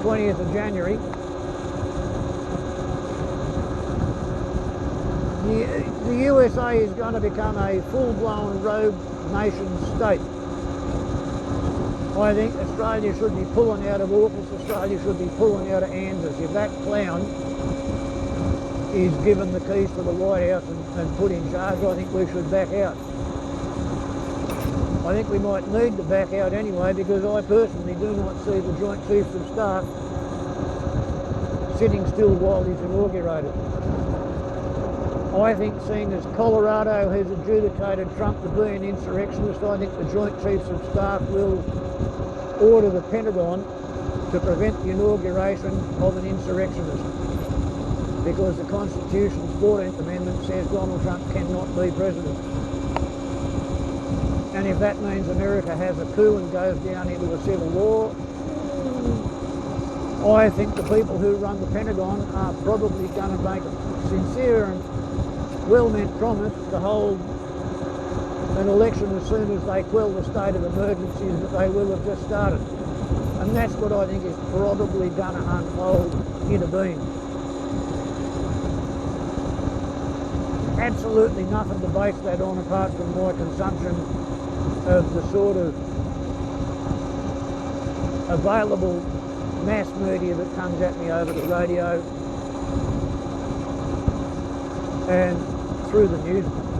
20th of January, the USA is going to become a full-blown rogue nation state. I think Australia should be pulling out of AUKUS, Australia should be pulling out of ANZUS. If that clown is given the keys to the White House and put in charge, I think we should back out. I think we might need to back out anyway, because I personally do not see the Joint Chiefs of Staff sitting still while he's inaugurated. I think, seeing as Colorado has adjudicated Trump to be an insurrectionist, I think the Joint Chiefs of Staff will order the Pentagon to prevent the inauguration of an insurrectionist. because the Constitution's 14th Amendment says Donald Trump cannot be president. And if that means America has a coup and goes down into a civil war, I think the people who run the Pentagon are probably going to make a sincere and well-meant promise to hold an election as soon as they quell the state of emergencies that they will have just started. And that's what I think is probably going to unfold in a being. Absolutely nothing to base that on apart from my consumption of the sort of available mass media that comes at me over the radio and through the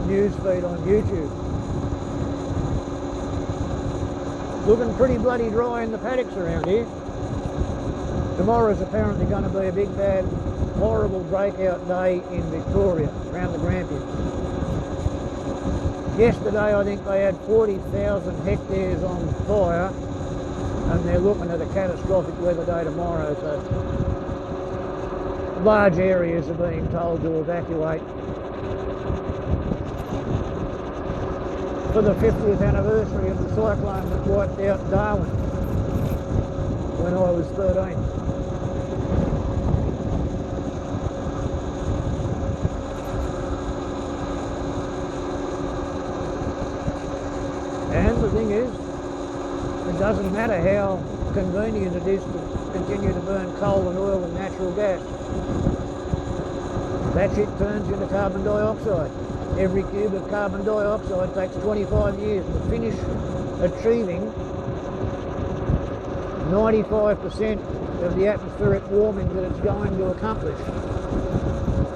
news feed on YouTube. Looking pretty bloody dry in the paddocks around here. Tomorrow's apparently going to be a big bad horrible breakout day in Victoria around the Grampians. Yesterday I think they had 40,000 hectares on fire, and they're looking at a catastrophic weather day tomorrow, so large areas are being told to evacuate for the 50th anniversary of the cyclone that wiped out Darwin when I was 13. And the thing is, it doesn't matter how convenient it is to continue to burn coal and oil and natural gas. That shit turns into carbon dioxide. Every cube of carbon dioxide takes 25 years to finish achieving 95% of the atmospheric warming that it's going to accomplish.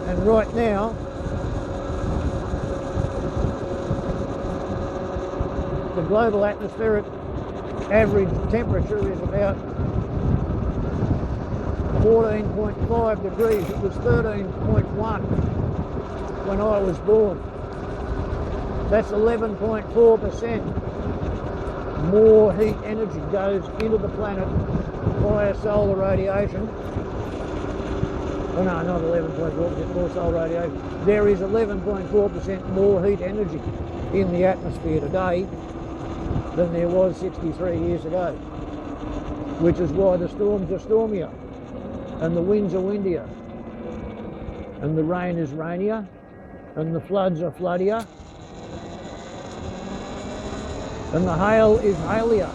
And right now, the global atmospheric average temperature is about 14.5 degrees. It was 13.1 when I was born. That's 11.4% more heat energy goes into the planet via solar radiation. Oh no, not 11.4% more solar radiation. There is 11.4% more heat energy in the atmosphere today than there was 63 years ago, which is why the storms are stormier and the winds are windier and the rain is rainier and the floods are floodier and the hail is hailier.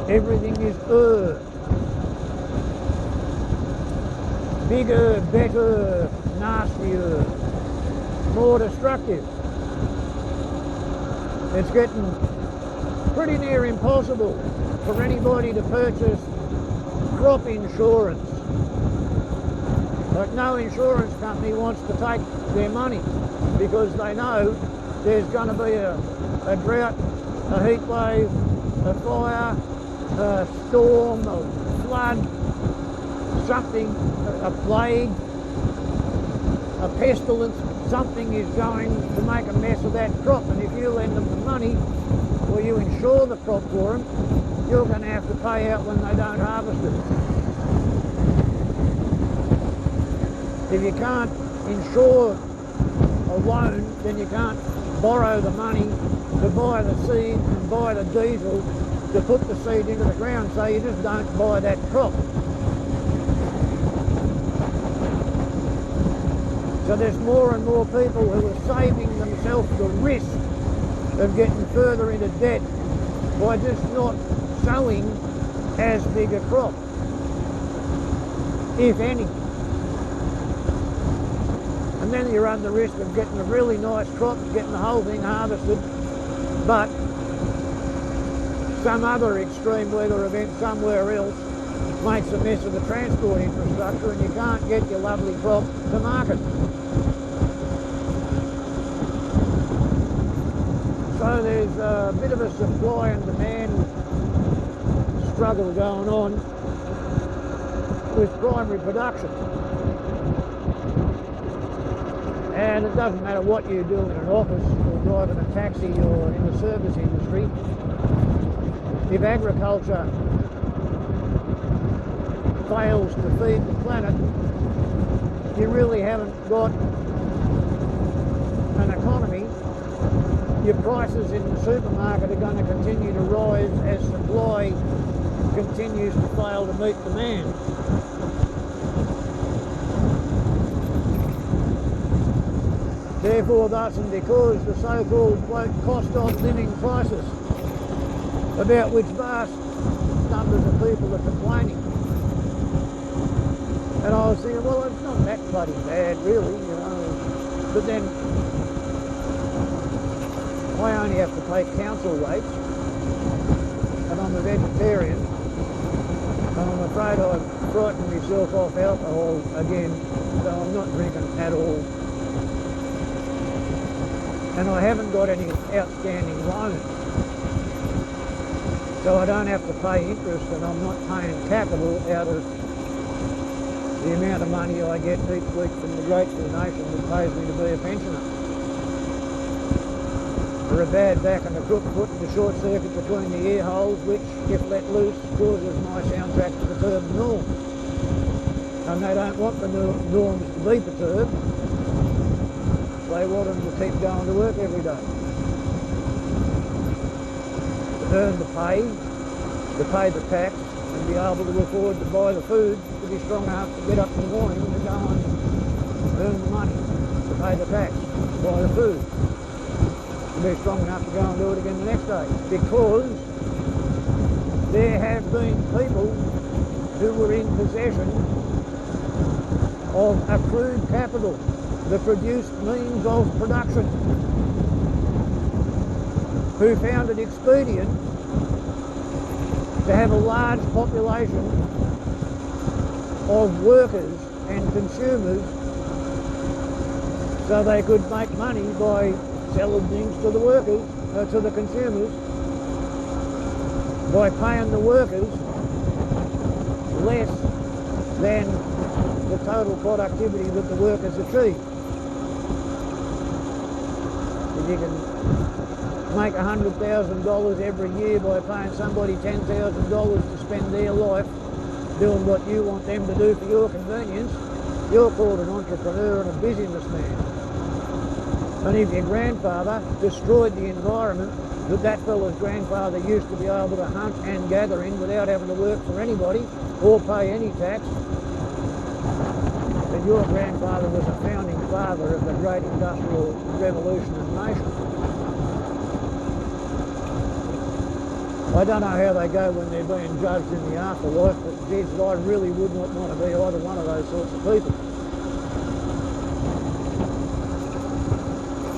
Everything is bigger, better, nastier, more destructive. It's getting pretty near impossible for anybody to purchase crop insurance. Like, no insurance company wants to take their money because they know there's going to be a drought, a heat wave, a fire, a storm, a flood, something, a plague, a pestilence. Something is going to make a mess of that crop, and if you lend them the money or you insure the crop for them, you're going to have to pay out when they don't harvest it. If you can't insure a loan, then you can't borrow the money to buy the seed and buy the diesel to put the seed into the ground, so you just don't buy that crop. So there's more and more people who are saving themselves the risk of getting further into debt by just not sowing as big a crop, if any. And then you run the risk of getting a really nice crop, getting the whole thing harvested, but some other extreme weather event somewhere else makes a mess of the transport infrastructure and you can't get your lovely crop to market. So there's a bit of a supply and demand struggle going on with primary production. And it doesn't matter what you do in an office or driving a taxi or in the service industry, if agriculture fails to feed the planet, you really haven't got an economy. Your prices in the supermarket are going to continue to rise as supply continues to fail to meet demand. Therefore, thus and because the so-called cost of living crisis, about which vast numbers of people are complaining. And I was thinking, well, it's not that bloody bad, really, you know. But then I only have to pay council rates, and I'm a vegetarian, and I'm afraid I've frightened myself off alcohol again, so I'm not drinking at all. And I haven't got any outstanding loans, so I don't have to pay interest, and I'm not paying capital out of the amount of money I get each week from the grateful nation that pays me to be a pensioner. For a bad back and a crook foot and a short circuit between the ear holes, which, if let loose, causes my soundtrack to perturb the norm. And they don't want the norms to be perturbed. They want them to keep going to work every day. To earn the pay, to pay the tax, and be able to afford to buy the food, to be strong enough to get up in the morning and to go and earn the money, to pay the tax, buy the food, to be strong enough to go and do it again the next day. Because there have been people who were in possession of accrued capital, the produced means of production, who found it expedient to have a large population of workers and consumers so they could make money by selling things to the workers, to the consumers, by paying the workers less than the total productivity that the workers achieve. If you can make $100,000 every year by paying somebody $10,000 to spend their life doing what you want them to do for your convenience, you're called an entrepreneur and a businessman. And if your grandfather destroyed the environment that fella's grandfather used to be able to hunt and gather in without having to work for anybody or pay any tax, then your grandfather was a founding father of the great industrial revolution and nation. I don't know how they go when they're being judged in the afterlife, but Jesus, I really would not want to be either one of those sorts of people.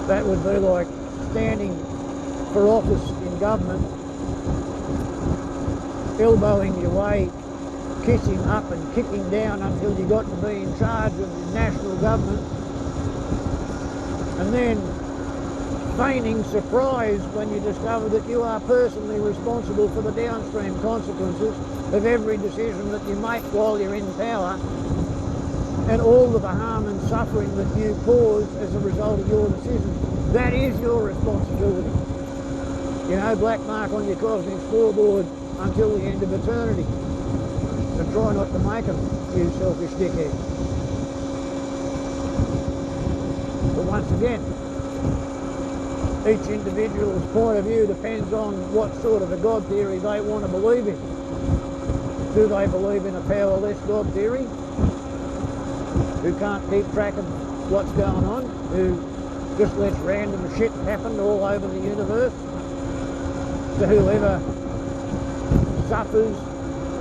That would be like standing for office in government, elbowing your way, kissing up and kicking down until you got to be in charge of the national government, and then feigning surprise when you discover that you are personally responsible for the downstream consequences of every decision that you make while you're in power, and all the harm and suffering that you cause as a result of your decisions. That is your responsibility. You know, black mark on your cosmic scoreboard until the end of eternity. And try not to make them, you selfish dickhead. But once again, each individual's point of view depends on what sort of a God theory they want to believe in. Do they believe in a powerless God theory, who can't keep track of what's going on, who just lets random shit happen all over the universe, to whoever suffers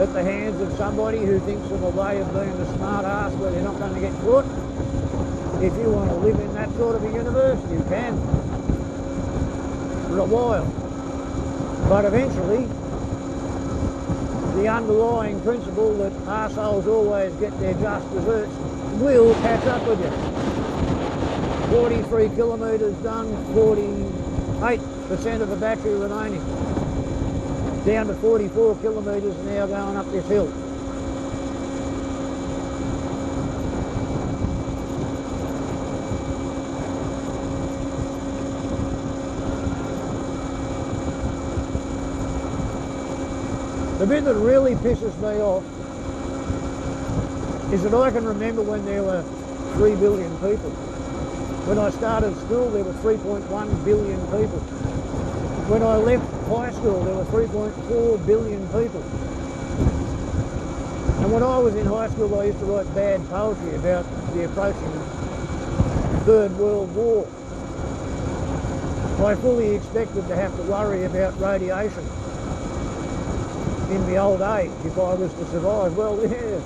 at the hands of somebody who thinks of a way of being a smart ass where they're not going to get caught? If you want to live in that sort of a universe, you can. For a while. But eventually, the underlying principle that arseholes always get their just desserts will catch up with you. 43 kilometres done, 48% of the battery remaining. Down to 44 kilometres now going up this hill. The bit that really pisses me off is that I can remember when there were 3 billion people. When I started school, there were 3.1 billion people. When I left high school, there were 3.4 billion people. And when I was in high school, I used to write bad poetry about the approaching Third World War. I fully expected to have to worry about radiation in the old age if I was to survive. Well, yeah,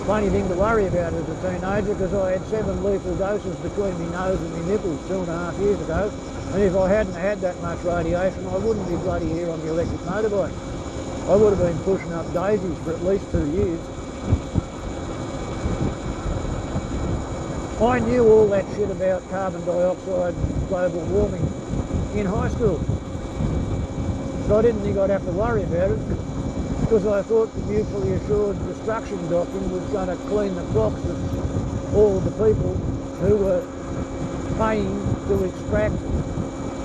funny thing to worry about as a teenager, because I had 7 lethal doses between my nose and my nipples 2.5 years ago, and if I hadn't had that much radiation, I wouldn't be bloody here on the electric motorbike. I would have been pushing up daisies for at least 2 years. I knew all that shit about carbon dioxide and global warming in high school, so I didn't think I'd have to worry about it, because I thought the mutually assured destruction doctrine was going to clean the crops of all of the people who were paying to extract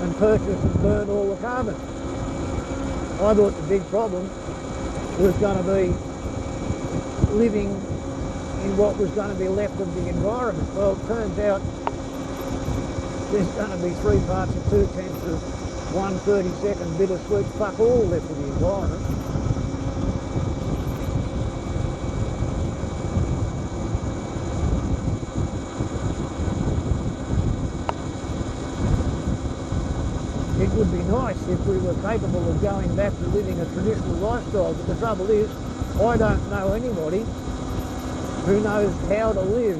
and purchase and burn all the carbon. I thought the big problem was going to be living in what was going to be left of the environment. Well, it turns out there's going to be 3 parts of 2 tenths of 1/32 bittersweet fuck all left of the environment. It would be nice if we were capable of going back to living a traditional lifestyle, but the trouble is, I don't know anybody who knows how to live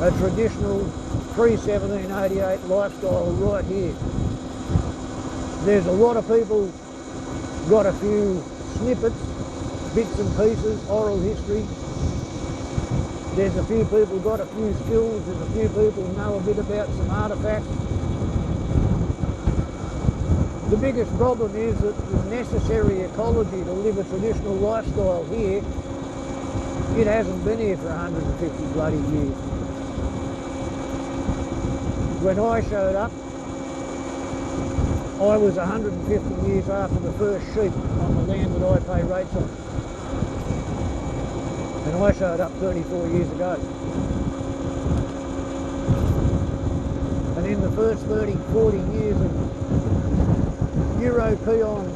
a traditional pre-1788 lifestyle right here. There's a lot of people got a few snippets, bits and pieces, oral history. There's a few people got a few skills, there's a few people know a bit about some artefacts. The biggest problem is that the necessary ecology to live a traditional lifestyle here, it hasn't been here for 150 bloody years. When I showed up, I was 150 years after the first sheep on the land that I pay rates on. And I showed up 34 years ago. And in the first 30, 40 years of European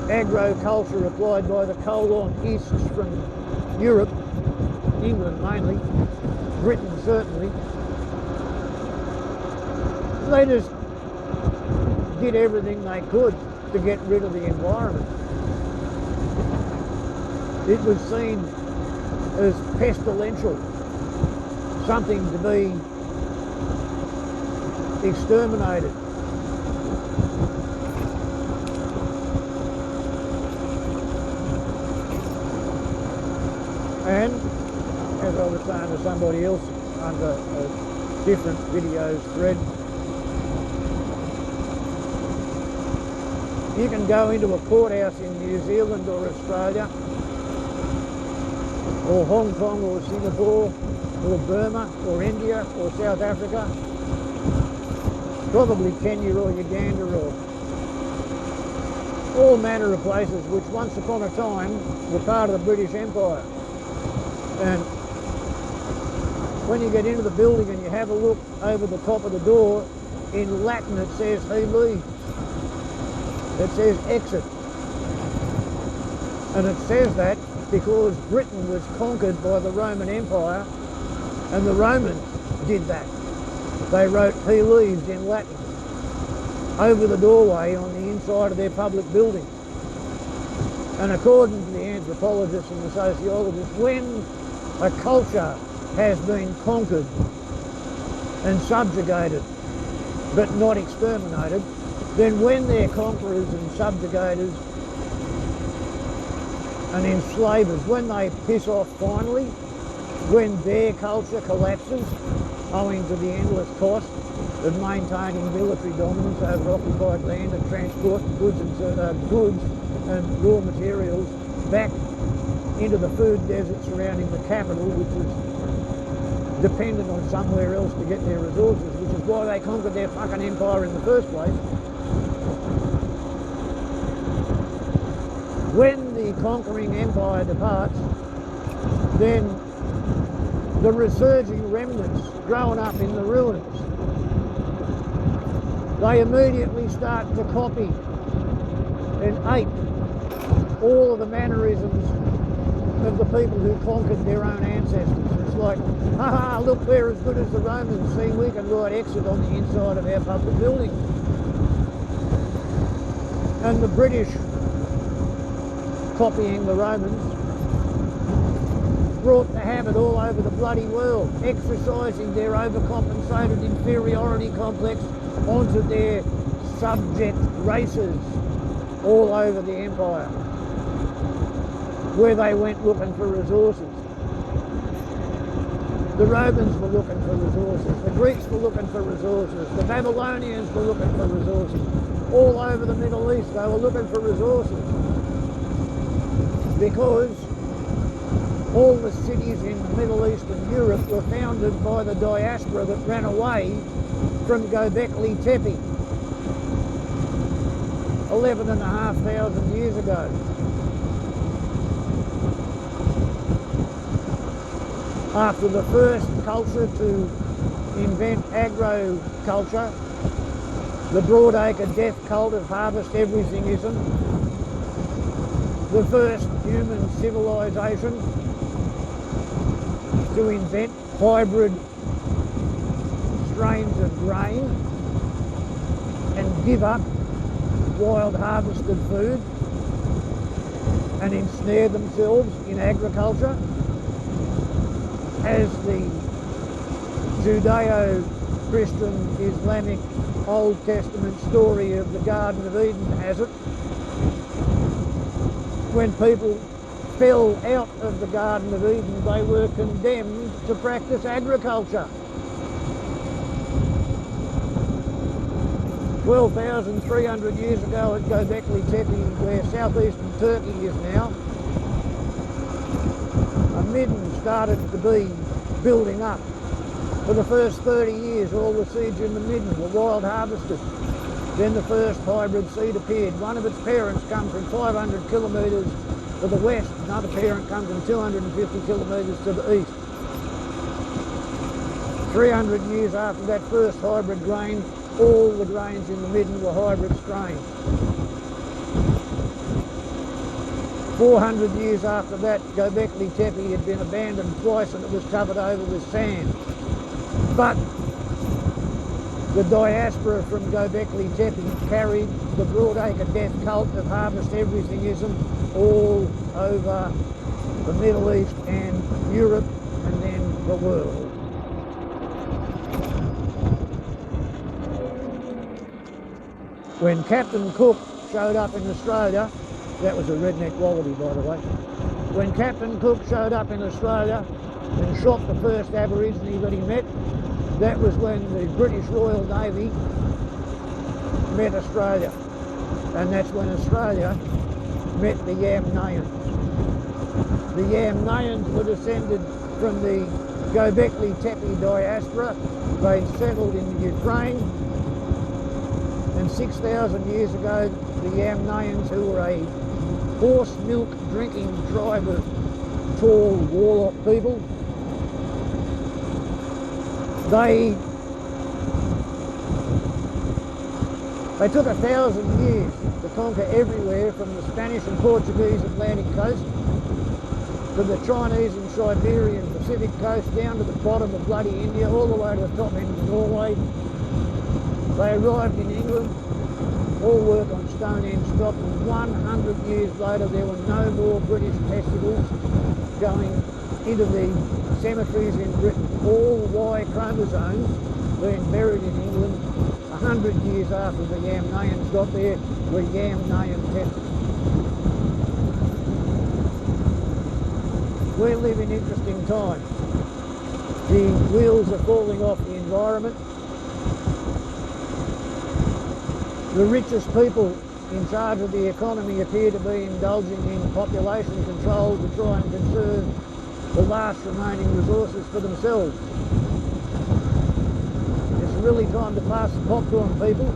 agriculture applied by the colonists from Europe, England mainly, Britain certainly, they just did everything they could to get rid of the environment. It was seen as pestilential, something to be exterminated. And, as I was saying to somebody else under a different videos thread, you can go into a courthouse in New Zealand or Australia, or Hong Kong or Singapore, or Burma or India or South Africa, probably Kenya or Uganda, or all manner of places which once upon a time were part of the British Empire. And when you get into the building and you have a look over the top of the door, in Latin it says "He leaves." It says "exit." And it says that because Britain was conquered by the Roman Empire, and the Romans did that. They wrote "He leaves" in Latin over the doorway on the inside of their public building. And according to the anthropologists and the sociologists, when a culture has been conquered and subjugated but not exterminated, then when their conquerors and subjugators and enslavers, when they piss off finally, when their culture collapses owing to the endless cost of maintaining military dominance over occupied land and transporting goods and raw materials back into the food desert surrounding the capital, which is dependent on somewhere else to get their resources, which is why they conquered their fucking empire in the first place. When the conquering empire departs, then the resurging remnants growing up in the ruins, they immediately start to copy and ape all of the mannerisms of the people who conquered their own ancestors. It's like, haha, look, we're as good as the Romans. See, we can write exit on the inside of our public buildings. And the British, copying the Romans, brought the habit all over the bloody world, exercising their overcompensated inferiority complex onto their subject races all over the empire, where they went looking for resources. The Romans were looking for resources, the Greeks were looking for resources, the Babylonians were looking for resources. All over the Middle East they were looking for resources, because all the cities in the Middle East and Europe were founded by the diaspora that ran away from Göbekli Tepe 11,500 years ago. After the first culture to invent agriculture, the broadacre death cult of harvest everythingism, the first human civilization to invent hybrid strains of grain and give up wild harvested food and ensnare themselves in agriculture, as the Judeo-Christian Islamic Old Testament story of the Garden of Eden has it. When people fell out of the Garden of Eden, they were condemned to practice agriculture. 12,300 years ago at Göbekli Tepe, where southeastern Turkey is now, a midden started to be building up. For the first 30 years, all the seeds in the midden were wild harvested. Then the first hybrid seed appeared. One of its parents comes from 500 kilometres to the west, another parent comes from 250 kilometres to the east. 300 years after that first hybrid grain, all the grains in the midden were hybrid strains. 400 years after that, Göbekli Tepe had been abandoned twice and it was covered over with sand. But the diaspora from Göbekli Tepe carried the broadacre death cult of harvest everythingism all over the Middle East and Europe and then the world. When Captain Cook showed up in Australia, that was a redneck wallaby, by the way. When Captain Cook showed up in Australia and shot the first Aborigine that he met, that was when the British Royal Navy met Australia. And that's when Australia met the Yamnayans. The Yamnayans were descended from the Göbekli Tepe diaspora. They'd settled in Ukraine. And 6,000 years ago, the Yamnayans, who were a horse milk drinking tribe of tall warlock people, they took 1,000 years to conquer everywhere from the Spanish and Portuguese Atlantic coast to the Chinese and Siberian Pacific coast down to the bottom of bloody India, all the way to the top end of Norway. They arrived in England, all work on Stonehenge stopped, and 100 years later there were no more British testicles going into the cemeteries in Britain. All Y chromosomes being buried in England 100 years after the Yamnayans got there were Yamnayan testicles. We live in interesting times. The wheels are falling off the environment. The richest people in charge of the economy appear to be indulging in population control to try and conserve the last remaining resources for themselves. It's really time to pass the popcorn, people.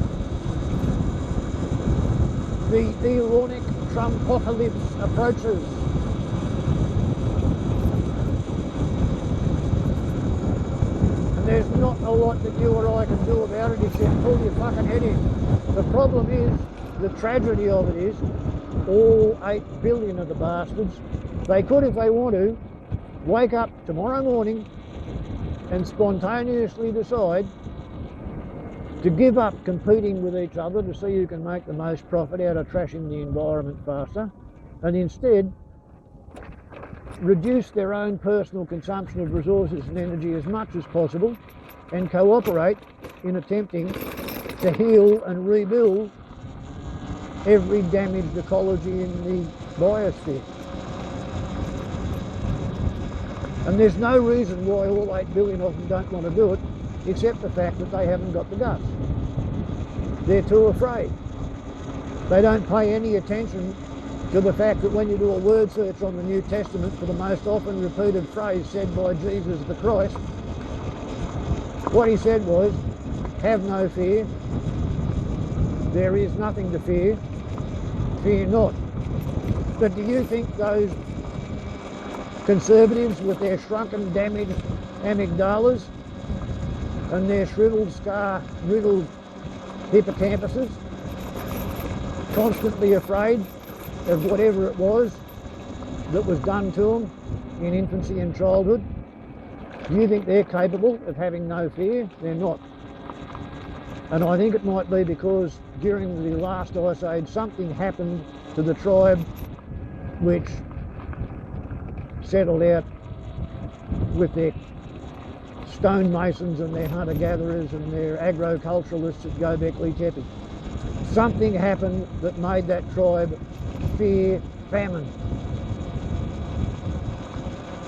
The ironic Trumpocalypse approaches. And there's not a lot that you or I can do about it except pull your fucking head in. The problem is, the tragedy of it is, all 8 billion of the bastards, they could, if they want to, wake up tomorrow morning and spontaneously decide to give up competing with each other to see who can make the most profit out of trashing the environment faster, and instead reduce their own personal consumption of resources and energy as much as possible and cooperate in attempting to heal and rebuild every damaged ecology in the biosphere. And there's no reason why all 8 billion of them don't want to do it, except the fact that they haven't got the guts. They're too afraid. They don't pay any attention to the fact that when you do a word search on the New Testament for the most often repeated phrase said by Jesus the Christ, what he said was, have no fear, there is nothing to fear, fear not. But do you think those conservatives with their shrunken, damaged amygdalas and their shriveled, scar-riddled hippocampuses, constantly afraid of whatever it was that was done to them in infancy and childhood, do you think they're capable of having no fear? They're not. And I think it might be because during the last Ice Age something happened to the tribe which settled out with their stonemasons and their hunter-gatherers and their agriculturalists at Göbekli Tepe. Something happened that made that tribe fear famine.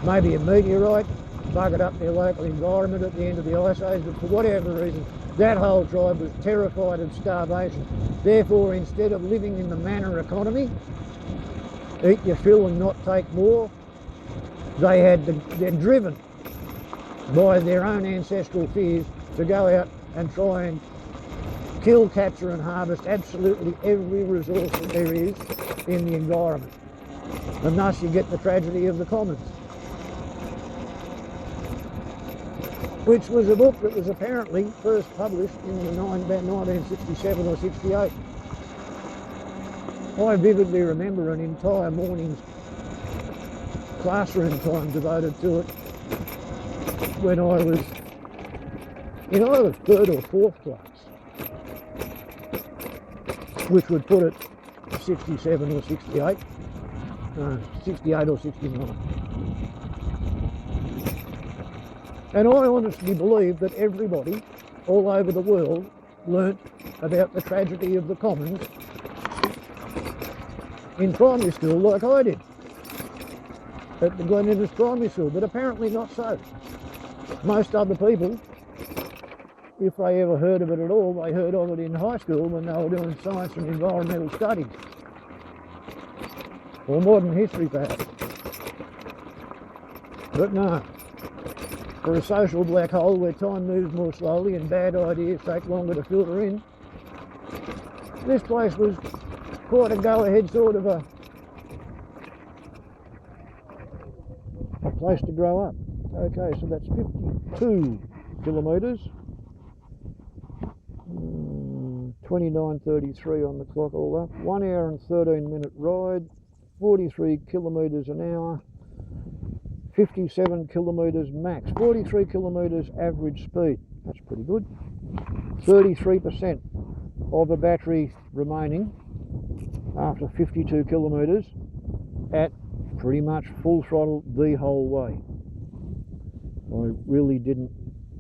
Maybe a meteorite buggered up their local environment at the end of the Ice Age, but for whatever reason, that whole tribe was terrified of starvation. Therefore, instead of living in the manor economy, eat your fill and not take more, they're driven by their own ancestral fears to go out and try and kill, capture and harvest absolutely every resource that there is in the environment. And thus you get the tragedy of the commons, which was a book that was apparently first published in about 1967 or 68. I vividly remember an entire morning's classroom time devoted to it when I was in either 3rd or 4th class, which would put it 67 or 68, 68 or 69. And I honestly believe that everybody all over the world learnt about the tragedy of the commons in primary school like I did at the Glen Innes Primary School, but apparently not so. Most other people, if they ever heard of it at all, they heard of it in high school when they were doing science and environmental studies, or modern history perhaps. But no, for a social black hole where time moves more slowly and bad ideas take longer to filter in, this place was quite a go-ahead sort of a place to grow up. Okay, so that's 52 kilometres, 29:33 on the clock all up, 1 hour and 13 minute ride, 43 kilometres an hour, 57 kilometres max, 43 kilometres average speed. That's pretty good. 33% of the battery remaining after 52 kilometres at pretty much full throttle the whole way. I really didn't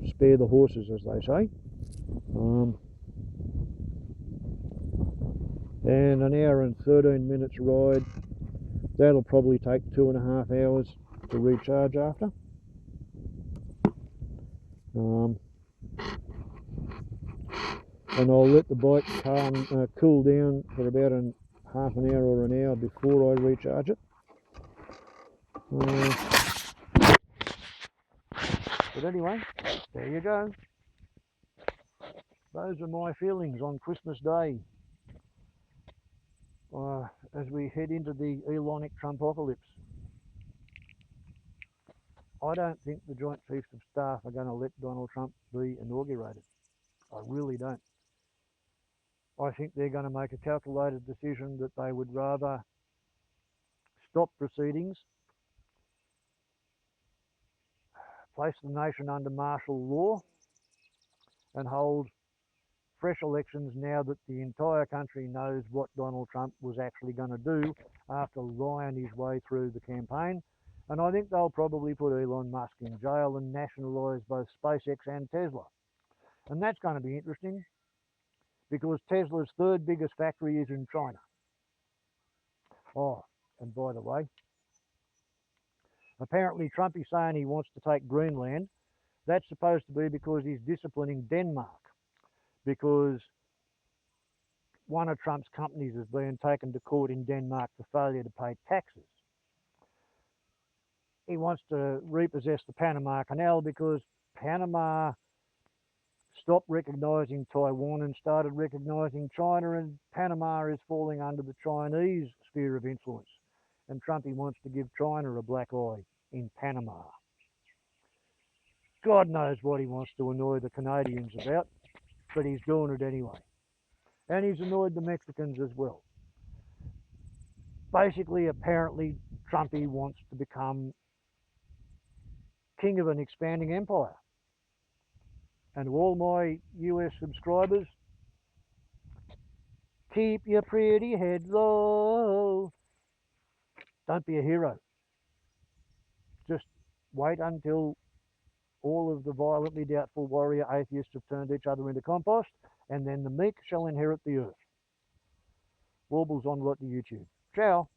spare the horses, as they say. And an hour and 13 minutes ride. That'll probably take 2.5 hours to recharge after. And I'll let the bike cool down for about half an hour or an hour before I recharge it. But anyway, there you go. Those are my feelings on Christmas Day. as we head into the Elonic Trumpocalypse. I don't think the Joint Chiefs of Staff are going to let Donald Trump be inaugurated. I really don't. I think they're going to make a calculated decision that they would rather stop proceedings, place the nation under martial law, and hold fresh elections now that the entire country knows what Donald Trump was actually going to do after lying his way through the campaign. And I think they'll probably put Elon Musk in jail and nationalise both SpaceX and Tesla. And that's going to be interesting because Tesla's third biggest factory is in China. Oh, and by the way, apparently Trump is saying he wants to take Greenland. That's supposed to be because he's disciplining Denmark, because one of Trump's companies is being taken to court in Denmark for failure to pay taxes. He wants to repossess the Panama Canal because Panama stopped recognising Taiwan and started recognising China, and Panama is falling under the Chinese sphere of influence. And Trumpy wants to give China a black eye in Panama. God knows what he wants to annoy the Canadians about, but he's doing it anyway. And he's annoyed the Mexicans as well. Basically, apparently, Trumpy wants to become king of an expanding empire. And to all my US subscribers, keep your pretty head low. Don't be a hero. Just wait until all of the violently doubtful warrior atheists have turned each other into compost, and then the meek shall inherit the earth. Warbles on lot to YouTube. Ciao.